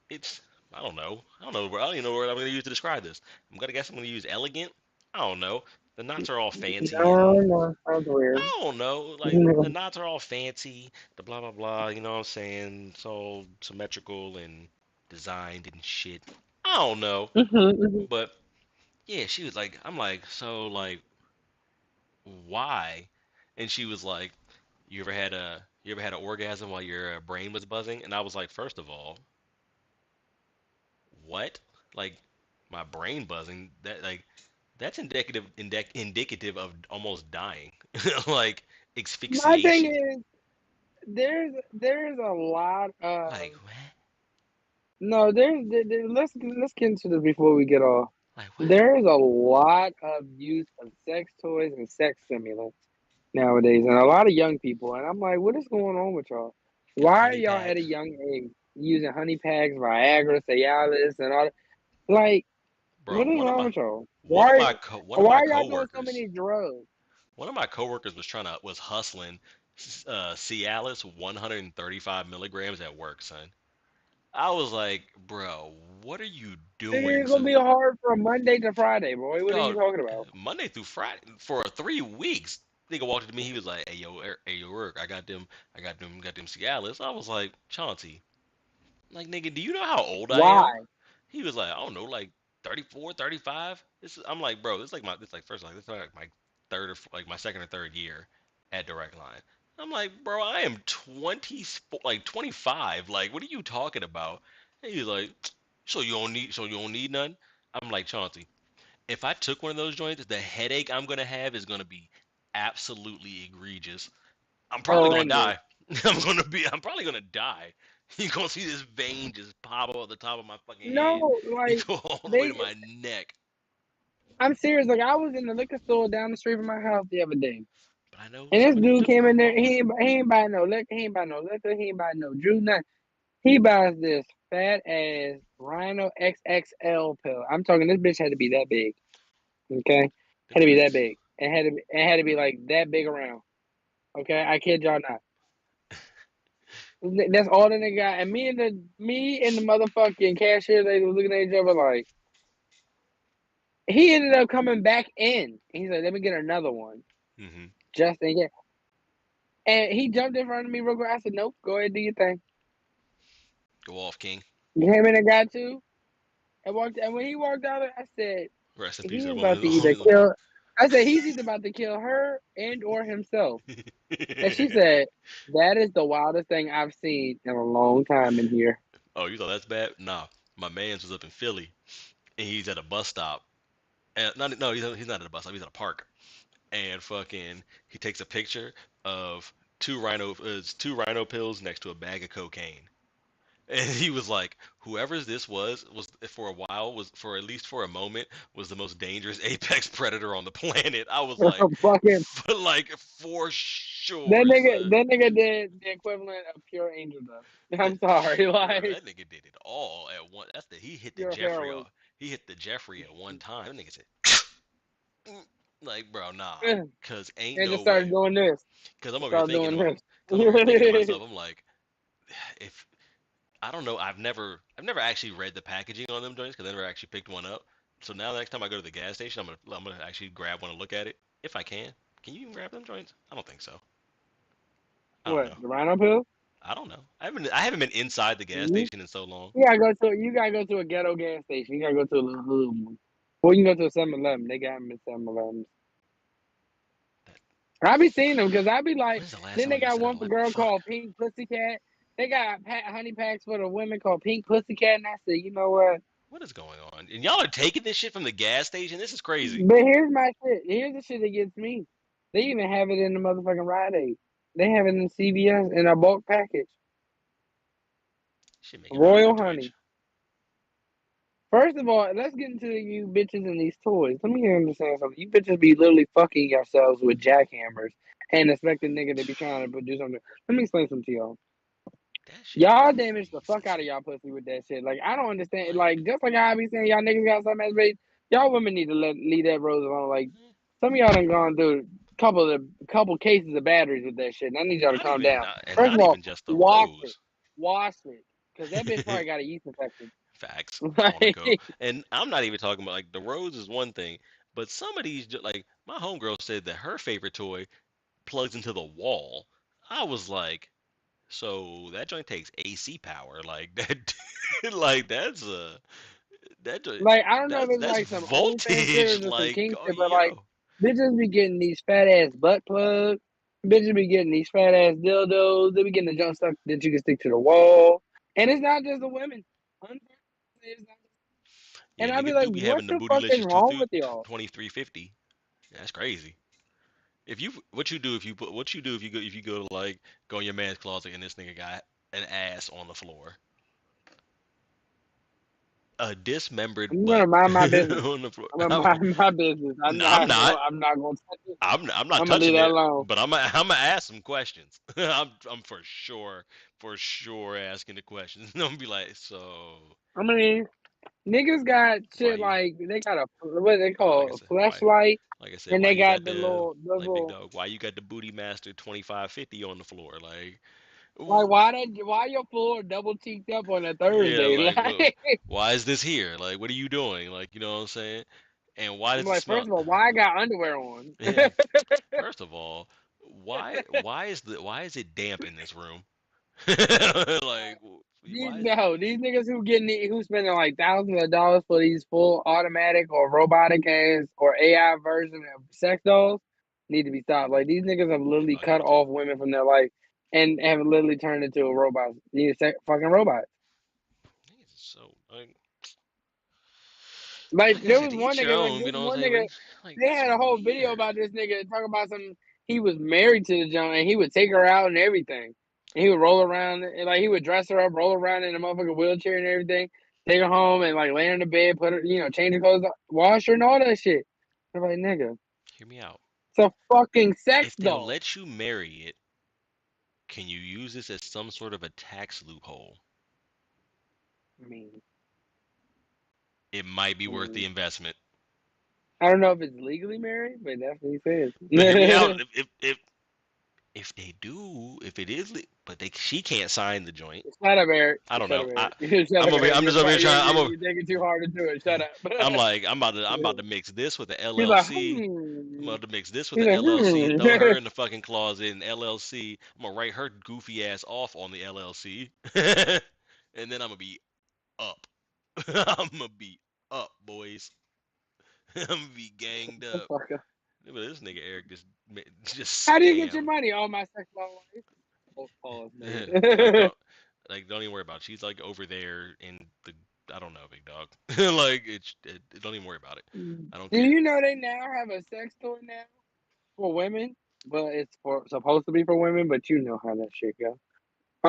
it's I don't know. I don't even know what word I'm gonna use to describe this. I'm gonna guess I'm gonna use elegant. I don't know. The knots are all fancy No, and no, sounds weird. I don't know. Like the knots are all fancy. The blah blah blah. You know what I'm saying? It's all symmetrical and designed and shit. I don't know, Mhm. but yeah, she was like, I'm like, so like, why? And she was like, you ever had an orgasm while your brain was buzzing? And I was like, first of all, what? Like, my brain buzzing? That like indicative of almost dying, like My thing asphyxiation. is, there's a lot Like of what? no, let's get into this before we get off. Like what? There's a lot of use of sex toys and sex stimulants nowadays, and a lot of young people. And I'm like, what is going on with y'all? Why are Honey y'all at a packs, young age using honey packs, Viagra, Cialis, and all? Like, bro. what is wrong with y'all? One of Why my are y'all doing so coworkers many drugs? One of my coworkers was hustling Cialis 135 milligrams at work, son. I was like, bro, what are you doing, It's gonna son? be hard from Monday to Friday, boy. What are you Dog, talking about? Monday through Friday for 3 weeks. Nigga walked up to me. He was like, "Hey yo, hey yo, work. Got them Cialis." I was like, Chauncey, like nigga, do you know how old I am? Why? He was like, I don't know, like 34, 35. I'm like, bro, this like first like this is like my like my second or third year at Direct Line. I'm like, bro, I am 20, like 25. Like, what are you talking about? And he was like, so you don't need none. I'm like, Chauncey, if I took one of those joints, the headache I'm gonna have is gonna be absolutely egregious. I'm probably gonna Horrendous. die. I'm probably gonna die. You're gonna see this vein just pop up at the top of my fucking head No, and like go all the way they. to my neck. I'm serious. Like I was in the liquor store down the street from my house the other day, But I know and this some of them dude do. came I'm in there. balling. He ain't buy no liquor. He ain't buy no liquor. He ain't buy no Drew nothing. He buys this fat ass Rhino XXL pill. I'm talking. This bitch had to be that big. Okay, Them had to be that joints. big. It had to be like that big around. Okay, I kid y'all not. That's all the nigga got. And me and the motherfucking cashier lady was looking at each other like he ended up coming back in. He's like, let me get another one. Hmm. Just in case. And he jumped in front of me real quick. I said, nope, go ahead, do your thing. Go off, King. Came in and got two and walked. And when he walked out, I said, Rest in peace to he the is about woman. to either kill. I said, he's either about to kill her and or himself. And she said, that is the wildest thing I've seen in a long time in here. Oh, you thought that's bad? Nah, my man's was up in Philly, and he's at a bus stop. And not, no, he's not at a bus stop. He's at a park, and fucking, he takes a picture of two rhino pills next to a bag of cocaine. And he was like, whoever's this was for a while, was for at least for a moment, was the most dangerous apex predator on the planet. I was like, Fucking for sure, son. that nigga did the equivalent of pure angel dust. I'm sorry, Bro, like that nigga did it all at one. That's the he hit the pure Jeffrey heroin. off. He hit the Jeffrey at one time. That nigga said, like, bro, nah, cause ain't And no just started way. doing this. Cause I'm over here Started thinking to doing my, this. cause I'm over here thinking to myself, I'm like, if I don't know. I've never actually read the packaging on them joints because I never actually picked one up. So now the next time I go to the gas station, I'm gonna actually grab one and look at it if I can. Can you even grab them joints? I don't think so. I don't What, know. the rhino pill? I don't know. I haven't been inside the gas You, station in so long. you gotta go to a ghetto gas station. You gotta go to a little hood one. Or you can go to a 7-Eleven. They got them in 7-Elevens. That, I be seeing them because I be like, when's the last then time I they been got to one for 7-Eleven? girl Fuck. called Pink Pussycat. They got honey packs for the women called Pink Pussycat. And I said, you know what? What is going on? And y'all are taking this shit from the gas station. This is crazy. But here's my shit. Here's the shit that gets me. They even have it in the motherfucking Rite Aid. They have it in CVS in a bulk package. Shit making my Royal head honey. twitch. First of all, let's get into you bitches and these toys. Let me understand something. You bitches be literally fucking yourselves with jackhammers and expect a nigga to be trying to do something. Let me explain something to y'all. That shit Y'all damage the crazy. fuck out of y'all pussy with that shit. Like I don't understand. Like, Like just like how I be saying y'all niggas got some masturbation, y'all women need to leave that rose alone. Like some of y'all done gone through couple cases of batteries with that shit. And I need y'all to calm down. and First not of all, even just the wash it, rose. wash it, because that bitch probably got a yeast infection. Facts on the Like go. And I'm not even talking about like the rose is one thing, but some of these like my homegirl said that her favorite toy plugs into the wall. I was like, So that joint takes AC power, like that. Like that joint- Like, I don't know if it's that's like some OnlyFans shit or voltage. just some Like, kink oh shit, but like, yo, bitches be getting these fat ass butt plugs. Bitches be getting these fat ass dildos. They be getting the junk stuff that you can stick to the wall. And it's not just the women. Unfortunately, it's not just- yeah, And I'd be niggas like, do be what having the the fuck is bootylicious wrong with y'all? 2350. That's crazy. If you what you do if you put what you do if you go to like go in your man's closet and this nigga got an ass on the floor, a dismembered I'm butt gonna mind my business. on the floor. I'm gonna mind my business. I'm I'm not not. going. I'm not going to touch it. I'm not I'm gonna leave touching that it, alone. but I'm gonna ask some questions. I'm for sure asking the questions. I'm gonna be like, so I mean, niggas got why shit you like they got a what they like I call a said why flashlight, like I said and why they you got got the the little, like big dog why you got the booty master 2550 on the floor like like why your floor double cheeked up on a yeah Thursday? like Like why is this here like what are you doing like you know what I'm saying and why I'm does it like, smell first of all, why I got underwear on? yeah first of all why is it damp in this room like why is These niggas who spending like thousands of dollars for these full automatic or robotic ass or AI version of sex dolls need to be stopped. Like these niggas have yeah literally no you cut need to off women from their life and have literally turned into a robot. Need a fucking robot. so like Like like I said, to each your like own. this You know what I'm one saying? nigga, Like they it's had a whole video weird. about this nigga talking about some. He was married to the joint and he would take her out and everything. And he would roll around and like he would dress her up, roll around in a motherfucking wheelchair and everything, take her home and like lay her in the bed, put her, change her clothes, wash her and all that shit. I'm like, nigga, Hear me out. it's a fucking sex If they'll doll. let you marry it, can you use this as some sort of a tax loophole? I mean, It might be I worth the mean, investment. I don't know if it's legally married, but that's what he says. But hear me out. If they do, if it is, but she can't sign the joint. Shut up, Eric. I don't Shut know. up, Eric. Shut I'm up, over here. Eric. I'm just over here trying. You're thinking too hard into it. Shut up. I'm like I'm about to mix this with the He's like, LLC. I'm about to mix this with He's the like, LLC and throw her in the fucking closet and LLC. I'm gonna write her goofy ass off on the LLC, and then I'm gonna be up. I'm gonna be up, boys. I'm gonna be ganged up. But this nigga Eric just how do you get your scam. money? Oh, my sex doll wife. Oh, pause, Like nigga. don't even worry about it. She's like over there in the I don't know, big dog. Like don't even worry about it. I don't Do care. you know they now have a sex toy now for women? But it's supposed to be for women, but you know how that shit go.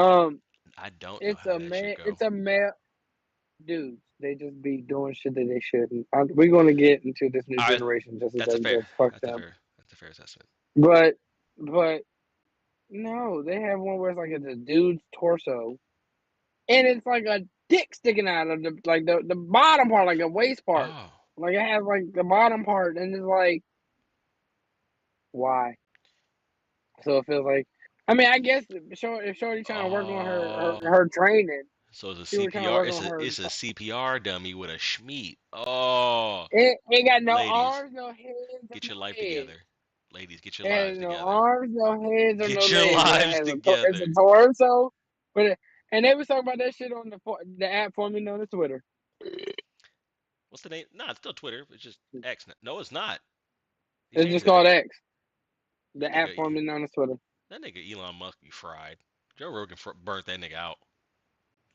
Um, I don't know it's how a that should man. go. It's a male. Dudes, they just be doing shit that they shouldn't. We're gonna get into this new All right, generation just as that's a fair. that's fucked That's a up. fair. That's a fair assessment. But but no, they have one where it's like it's a dude's torso, and it's like a dick sticking out of the bottom part, like the waist part. Oh, Like it has like the bottom part, and it's like why? So it feels like. I mean, I guess if Shorty trying to work on oh. her training, So it's a she was trying to CPR. work on her. It's a CPR dummy with a schmeat. Oh, It ain't got no ladies, arms, no hands, or get no your life legs. together. Ladies, get your It has lives no together. arms, no heads, or no Get your legs. It lives has it's together. a torso, and they was talking about that shit on the app formerly known as Twitter. What's the name? Nah, it's still Twitter. It's just X. No, it's not. He It's changed just the name. called X, That the app nigga, formerly known as Twitter. that nigga Elon Musk be fried. Joe Rogan burnt that nigga out.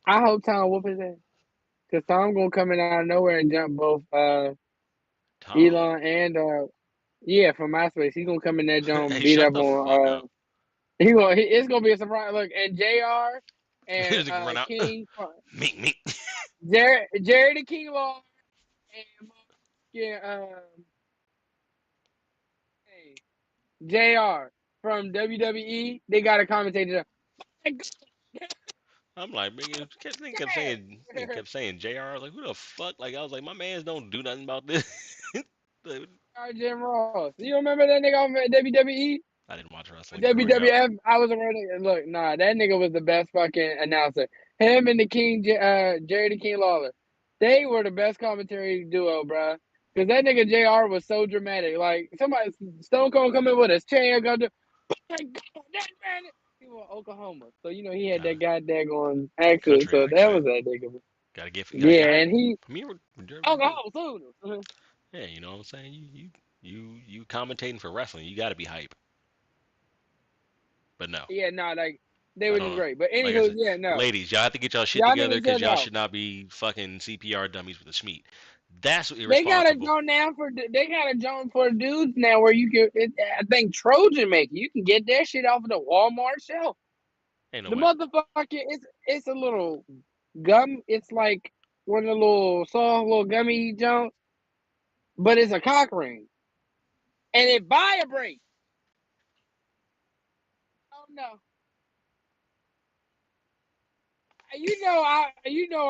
I hope Tom whoop his ass, cause Tom gonna come in out of nowhere and jump both Tom, Elon and yeah from MySpace. He gonna come in that jump hey, beat shut up the fuck up. on it's gonna be a surprise. Look, and Jr. and This nigga run out. King Mink, mink. Jerry the King Law and yeah hey, Jr. from WWE. They got a commentator. I'm like, nigga kept saying, nigga kept saying JR. Like, who the fuck? Like, I was like, my mans don't do nothing about this. Like, Jim Ross. You remember that nigga on WWE? I didn't watch wrestling growing up. WWF, I was around. Look, nah, that nigga was the best fucking announcer. Him and the King, Jerry the King Lawler, they were the best commentary duo, bruh. Cause that nigga Jr. was so dramatic. Like somebody, Stone Cold come in with his chair, go do, my God, that man. He was Oklahoma, so he had Got that a goddamn accent. country So that accent. was that nigga. Gotta get Yeah, hype. and he From here, Oklahoma Sooners. yeah, you know what I'm saying. You commentating for wrestling. You got to be hype. But no, Yeah, no, like they I were don't just know. great. But Like I anywho, said, yeah, no, ladies, y'all have to get y'all shit y'all together niggas because said y'all no. should not be fucking CPR dummies with a Schmeat. That's They got a irresponsible. joint now they got a joint for dudes now where you can. I think Trojan make it. You can get that shit off of the Walmart shelf. Ain't no The way. motherfucker, it's a little gum. It's like one of the little soft little gummy joints, but it's a cock ring and it vibrates. Oh no,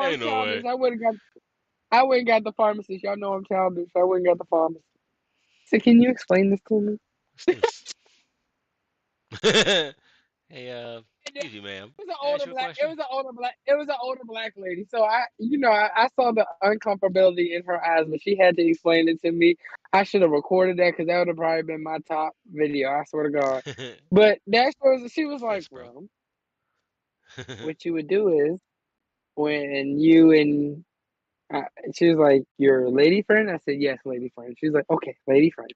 I'm Ain't no childish. way. I went and got the pharmacist. Y'all know I'm childish. I went and got the pharmacist. So can you explain this to me? What's this? Hey, And excuse me, ma'am. it was an Can I ask older you a black. It question? was an older black. It was an older black lady. So I saw the uncomfortability in her eyes, but she had to explain it to me. I should have recorded that because that would have probably been my top video. I swear to God. But that was she was like, Yes, bro. well, what you would do is when you and uh, she was like, your lady friend. I said yes, lady friend. She was like, okay, lady friend.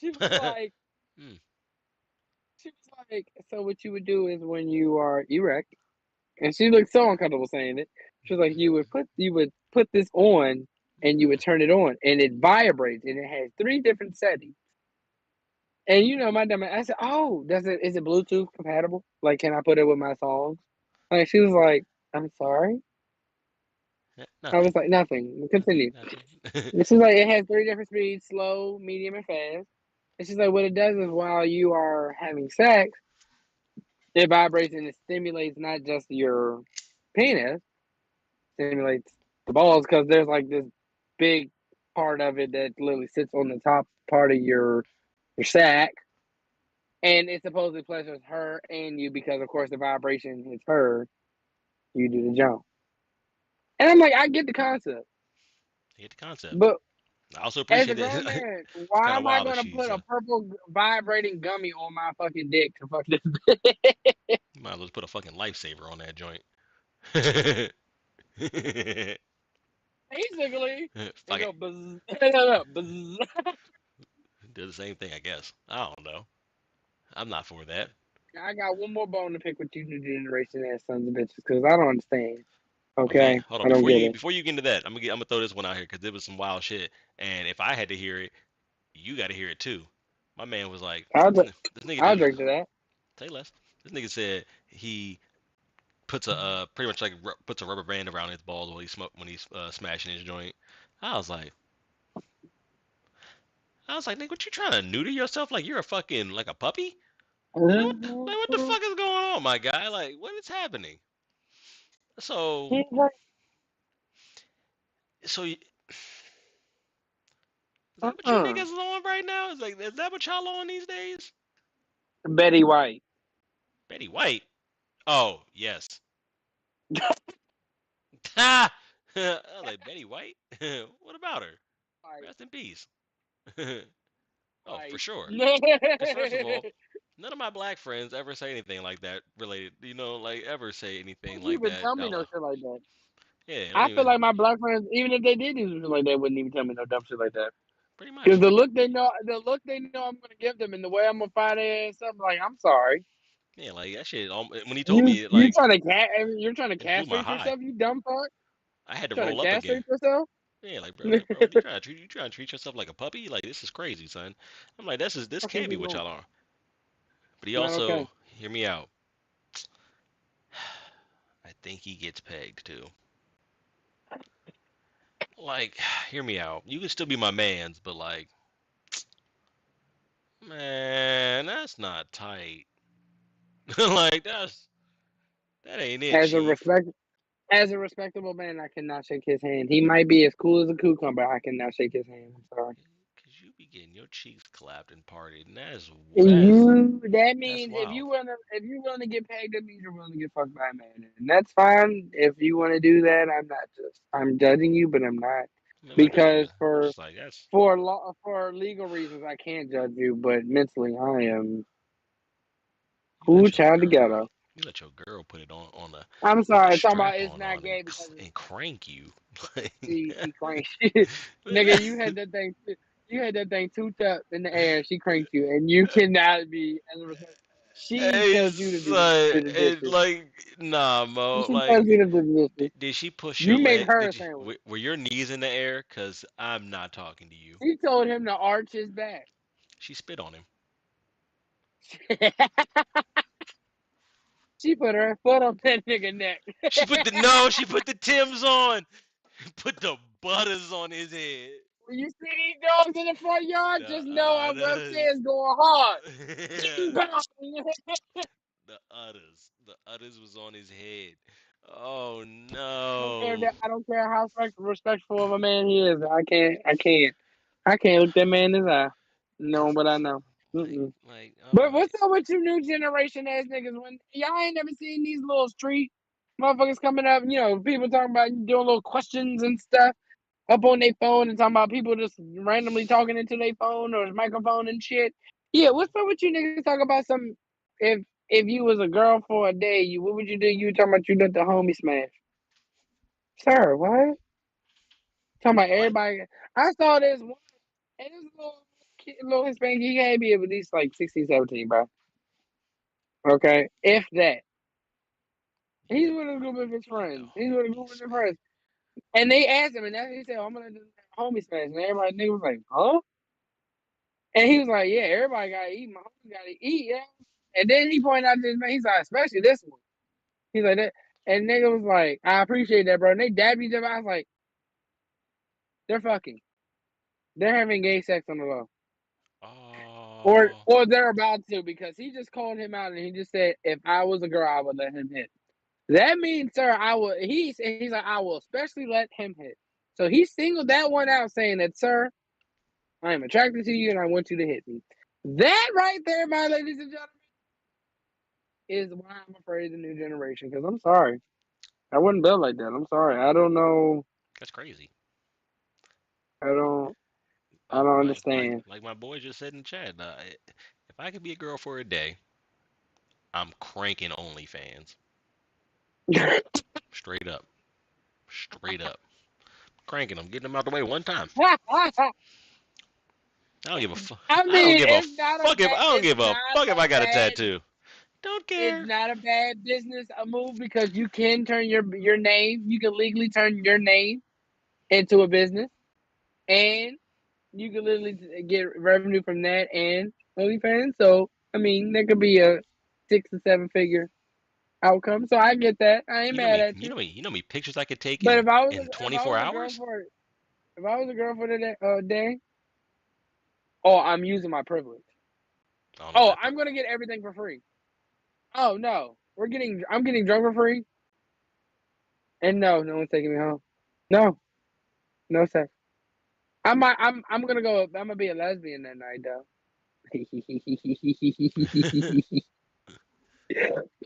she was like, Hmm. she was like, so what you would do is when you are erect. And she looked so uncomfortable saying it. She was like, you would put this on and you would turn it on and it vibrates and it has three different settings. And my dumb I said, oh, is it Bluetooth compatible? Like, can I put it with my songs? Like she was like, I'm sorry. I Nothing. was like, nothing. Continue. Nothing. And she's like, it has three different speeds, slow, medium, and fast. And she's like, what it does is while you are having sex, it vibrates and it stimulates not just your penis, stimulates the balls because there's like this big part of it that literally sits on the top part of your sack, and it supposedly pleasures her and you because of course the vibration is her. You do the jump, and I'm like, I get the concept, I get the concept. but I also as a appreciate it. grown man, It's why kind of am I wild that gonna she's put a purple vibrating gummy on my fucking dick to fuck this? you might as well just put a fucking lifesaver on that joint. Basically, and Fuck it. go buzz, buzz. Do the same thing, I guess. I don't know. I'm not for that. I got one more bone to pick with you new generation ass sons of bitches because I don't understand. Okay, Okay, hold on. I don't get it. Before you get into that, I'm gonna throw this one out here because it was some wild shit. And if I had to hear it, you got to hear it too. My man was like, I'll this, dr- this nigga I'll did. drink to that. Say less. This nigga said he puts a pretty much like puts a rubber band around his balls when he's smashing his joint. I was like, nigga, what you trying to neuter yourself like you're a fucking like a puppy? What the fuck is going on, my guy? Like, what is happening? So, is that what you Uh-uh. niggas on right now? Is that what y'all on these days? Betty White. Betty White. Oh yes. Ha! I was like Betty White. What about her? White. Rest in peace. Oh, for White. sure. Because first of all, none of my black friends ever say anything like that related. Like ever say anything Don't you like even that tell me out no loud. shit like that. Yeah, don't I feel even. like my black friends, even if they did do shit like that, wouldn't even tell me no dumb shit like that. Pretty Because much. the look they know I'm gonna give them, and the way I'm gonna find it and stuff. Like, I'm sorry. Yeah, like that shit. When he told You me, you like, trying to you're trying to it blew my castrate high. yourself? You dumb fuck. I had to Trying to roll up again. castrate yourself? Yeah, like bro, what you trying to treat yourself like a puppy? Like this is crazy, son. I'm like, this Fuck is can't be you what doing? y'all are. But he Not okay. also, hear me out. I think he gets pegged too. Like, hear me out. You can still be my man's, but like, man, that's not tight. Like that ain't it, As a chief. respect, as a respectable man, I cannot shake his hand. He might be as cool as a cucumber. I cannot shake his hand. I'm sorry. Cause you be getting your cheeks clapped and partied, and That that's means if wild. you want to get pegged, that means you're willing to get fucked by a man, and that's fine. If you want to do that, I'm judging you, but I'm not I'm not judging you. because I'm for just like that's for legal reasons I can't judge you, but mentally I am. You Ooh, let your child together. girl, you let your girl put it on a I'm with a sorry, talking about strap it's not on gay because and crank you. she cranked you. Nigga, you had that thing too up in the air, she cranked you, and you cannot be as a result. She Hey tells you to son, do the it dishes. like nah, Mo. She Like, tells you to do the dishes. did she push your You make leg? her a Did you sandwich. were your knees in the air? Cause I'm not talking to you. She told him to arch his back. She spit on him. She put her foot on that nigga neck. She put the no. She put the Tims on. Put the butters on his head. When you see these dogs in the front yard, The just know I'm udders. upstairs going hard. The udders. The udders was on his head. Oh I don't care. no. I don't care how respectful of a man he is. I can't. I can't. I can't look that man in his eye. Know Cause what I know. like Mm-mm. all But right. what's up with you new generation ass niggas? When y'all ain't never seen these little street motherfuckers coming up, people talking about doing little questions and stuff up on their phone and talking about people just randomly talking into their phone or microphone and shit. Yeah, what's up with you niggas talk about some if if you was a girl for a day, what would you do? You talking about you let the homie smash. Sir, what? Talking about What? everybody. I saw this one and this little Hispanic, he had to be at least like 16, 17, bro. Okay? If that. He's Yeah, with a group of his you let the friends. He's with a homie group of his smash. friends. And they asked him, and that's he said, I'm gonna let the homie smash. And everybody nigga was like, huh? And he was like, yeah, everybody gotta eat. My homie gotta eat, yeah. And then he pointed out this man, he's like, especially this one. He's like that. And nigga was like, I appreciate that, bro. And they dabbed each other. I was like, they're fucking. They're having gay sex on the low. Or Oh, or they're about to because he just called him out and he just said, if I was a girl, I would let him hit. That means, sir, I will. He's like, I will especially let him hit. So he singled that one out, saying that, sir, I am attracted to you and I want you to hit me. That right there, my ladies and gentlemen, is why I'm afraid of the new generation. Because I'm sorry, I wouldn't build like that. I'm sorry. I don't know. that's crazy. I don't. I Like don't like like understand. like my boy just said in chat. If I could be a girl for a day, I'm cranking OnlyFans. Straight up, straight up, cranking them, getting them out the way one time. I don't give a fuck. I I don't mean, give a fuck if I don't it's give a not fuck if I a got a bad tattoo. Don't it's care. not a bad business move because you can turn your name. You can legally turn your name into a business, and you can literally get revenue from that and OnlyFans. So I mean, there could be a 6 or 7 figure outcome. So I get that. I ain't You know mad me. at You you. know me. You know me. Pictures I could take But in if I 24 was a girl hours. for the day, oh, I'm using my privilege. I don't know Oh, that I'm part. gonna get everything for free. Oh no, I'm getting drunk for free, and no one's taking me home. No, no sex. I'm gonna go. I'm gonna be a lesbian that night though.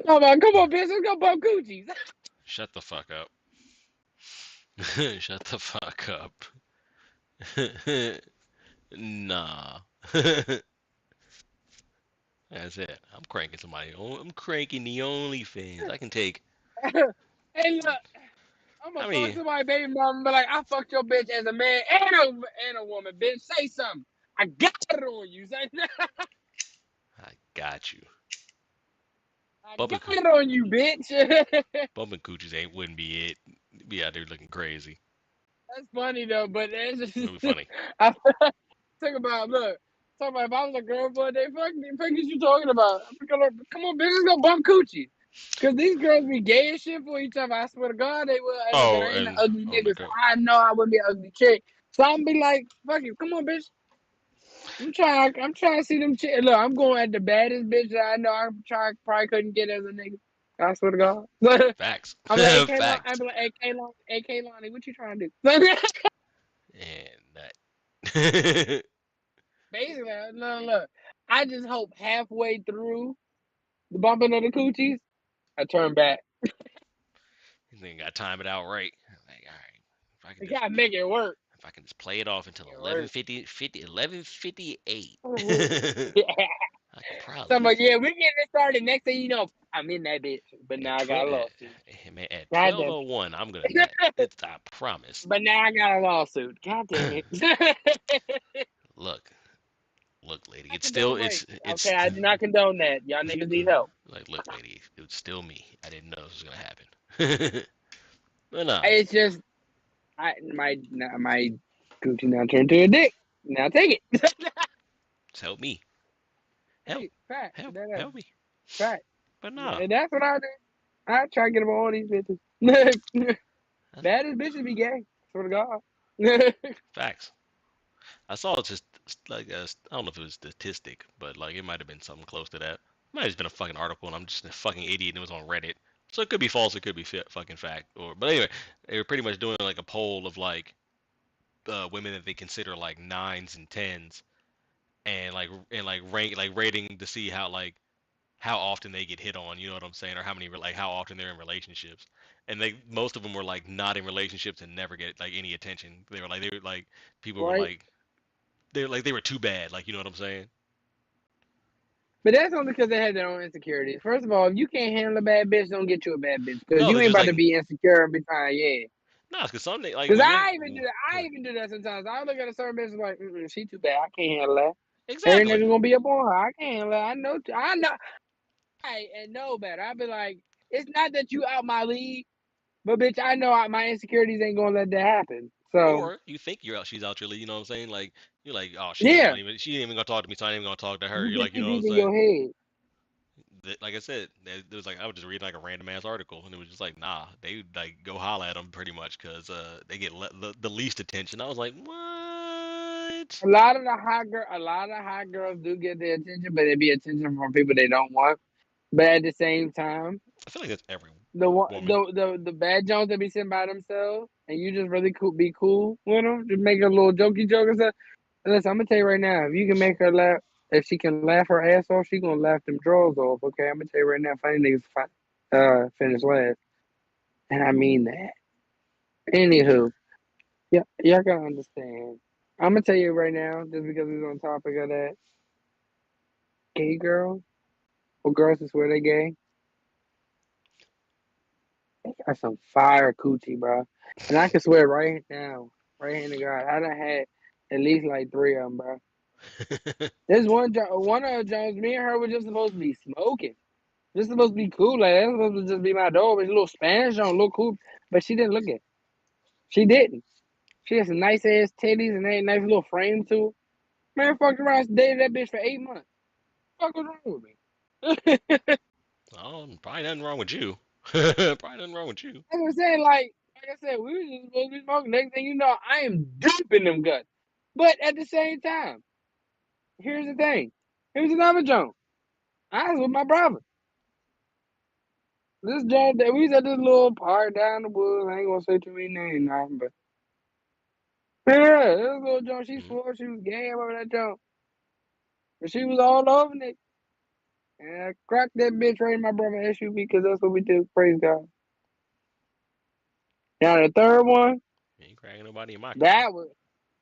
Come on, bitch, let's go bump coochies. Shut the fuck up. Shut the fuck up. Nah. That's it. I'm cranking somebody. I'm cranking the OnlyFans. I can take. Hey, look, I'm gonna I fuck mean, somebody, baby mama, and be like, I fucked your bitch as a man and a woman, bitch. Say something. I got it on you. Say, I got you. I Bumping, got it on you, bitch. bumping coochies ain't wouldn't be it. Be out there looking crazy. That's funny though, but it's It'll be just funny. I talk about look. Talk about if I was a girl for a day, fuck is you talking about? Come on, bitch, let's go bump coochie. Cause these girls be gay as shit for each other. I swear to God, they will. Hey, look, and Oh, I ain't an and ugly oh no, nigga, so go. I know I wouldn't be an ugly chick. So I'm be like, fuck you, come on, bitch. I'm trying to see them chick. Look, I'm going at the baddest bitch that I know. Probably couldn't get as a nigga. I swear to God. Facts. I'm like, AK Lon, I'm Facts. like, AK Lonnie, what you trying to do? And that. Basically, look. I just hope halfway through the bumping of the coochies, I turn back. Then got to time it out right. Like, all right, if I can I just gotta make it work. if I can just play it off until Make it work. 11:50, 11:58. Yeah. I could probably. Somebody, yeah, we getting it started. Next thing you know, I'm in that bitch. But At now I got 12, a lawsuit. man, at God damn 12:01, I'm gonna nut. it. It's I promise. But now I got a lawsuit. God damn it. Look, look, lady. I It's still condone rape. it's Okay, I do not condone that. Y'all niggas need help. like, look, lady. It was still me. I didn't know this was gonna happen. But nah, It's just my coochie now turned to a dick. Now take it. just help me. Help, Hey, fact. help me. Fact. But nah, And that's what I do. I try to get them all these bitches. Baddest bitches be gay. Swear to God. facts. I saw just like I don't know if it was statistic, but like it might have been something close to that. It might have just been a fucking article, and I'm just a fucking idiot, and it was on Reddit. So it could be false, it could be fucking fact, or but anyway, they were pretty much doing like a poll of like women that they consider like nines and tens, and like rank like rating to see how often they get hit on. You know what I'm saying, or how many like how often they're in relationships. And they most of them were like not in relationships and never get like any attention. They were like people were Right? like they were too bad. Like you know what I'm saying? But that's only because they have their own insecurities. First of all, if you can't handle a bad bitch, don't get you a bad bitch. Because No, you because ain't there's about to like be insecure and be trying, yeah. no, because some like Because when you're I even do that sometimes. I look at a certain bitch like, she too bad. I can't handle that. Every exactly. nigga gonna be up on her. I can't handle that. I know, and know better. I be like, it's not that you out my league, but bitch, I know my insecurities ain't gonna let that happen. So, Or you think she's out your league. You know what I'm saying? Like you're like, oh, yeah, she ain't even gonna talk to me, so I ain't even gonna talk to her. you You're get like, you too know what I'm deep in saying? your head. Like I said, there was like I was just reading like a random ass article, and it was just like, nah, they like go holla at them pretty much because they get the least attention. I was like, what? A lot of hot girls do get the attention, but it be attention from people they don't want. But at the same time, I feel like that's every the one, woman. the bad Jones that be sitting by themselves, and you just really cool, be cool with them, just make a little jokey joke and stuff. Listen, I'm gonna tell you right now, if you can make her laugh, if she can laugh her ass off, she gonna laugh them drawers off. Okay, I'm gonna tell you right now, funny niggas finish last, and I mean that. Anywho, yeah, y'all gotta understand. I'm gonna tell you right now, just because it's on topic of that, gay girls or girls that swear they gay, they got some fire coochie, bro. And I can swear right now, right hand to God, I done had at least like three of them, bro. There's one of the Jones, me and her were just supposed to be smoking. Just supposed to be cool. Like, that's supposed to just be my dog. But a little Spanish on, look cool. But she didn't look it. She didn't. She has some nice ass titties and a nice little frame too. Man, fucked around, dated that bitch for 8 months. Fuck was wrong with me? Oh, probably nothing wrong with you. Probably nothing wrong with you. I was saying, like I said, we were just supposed to be smoking. Next thing you know, I am deep in them guts. But at the same time, here's the thing. Here's another joke. I was with my brother. This joke that we was at this little park down the woods. I ain't gonna say too many names, nothing, but yeah, this little joke. She Mhm. swore she was gay over that joke, but she was all over it. And I cracked that bitch right in my brother's SUV because that's what we do. Praise God. Now the third one, Ain't cracking nobody in my car. that was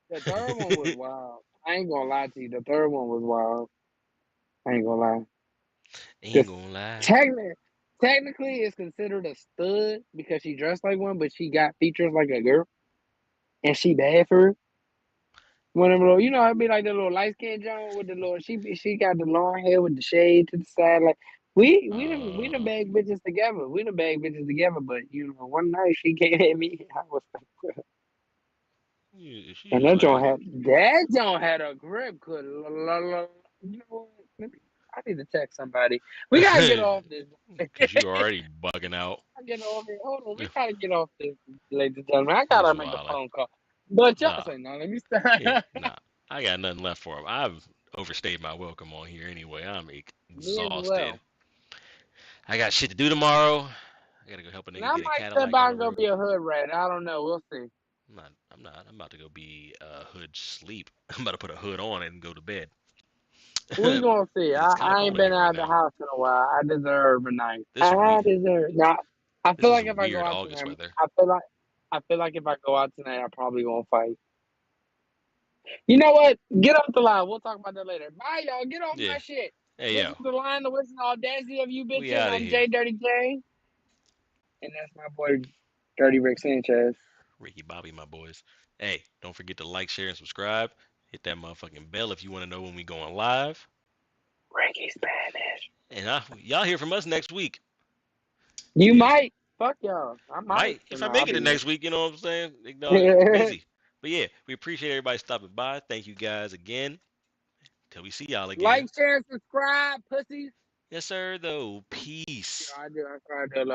the third one was wild. I ain't gonna lie to you. The third one was wild. I ain't gonna lie. Ain't Because gonna lie. technically, technically, it's considered a stud because she dressed like one, but she got features like a girl, and she bad for it. One of them little, it'd be like the little light skin John with the little. She got the long hair with the shade to the side. Like we done Uh, bag bitches together. We done bag bitches together. But one night she came at me. I was like, she and was like, that don't had a grip. Good, you know what? I need to text somebody. We gotta get off this. cause you already bugging out. I get off it. Hold on, we gotta get off this, ladies and gentlemen. I He's gotta make a wildin'. phone call. But y'all Nah, say no. Let me stop. yeah, nah. I got nothing left for him. I've overstayed my welcome on here anyway. I'm Me as exhausted. well. I got shit to do tomorrow. I gotta go help a And nigga I get a might step Cadillac on out the and go road. be a hood rat. I don't know. We'll see. I'm not. I'm not. I'm about to go be hood sleep. I'm about to put a hood on and go to bed. We gonna see. It's kind of I cold ain't in been here right out of the now. house in a while. I deserve a night. This I we. deserve. Now, I This feel is like if I go weird out August tonight, weather. I feel like if I go out tonight, I probably gonna fight. You know what? Get off the line. We'll talk about that later. Bye, y'all. Get off Yeah. my shit. Hey, This yo, is the line of what's the audacity of you we bitches. out of I'm here. J Dirty J. And that's my boy, Dirty Rick Sanchez. Ricky Bobby, my boys. Hey, don't forget to like, share, and subscribe. Hit that motherfucking bell if you want to know when we going live. Ricky Spanish. And y'all hear from us next week. You Yeah, might. Fuck y'all. I might. might So if I no, I'll make it the be next week. You know what I'm saying? here. Busy. But yeah, we appreciate everybody stopping by. Thank you guys again. Till we see y'all again. Like, share, subscribe, pussies. Yes, sir. Though. You Peace. know, I do. I try to do a lot.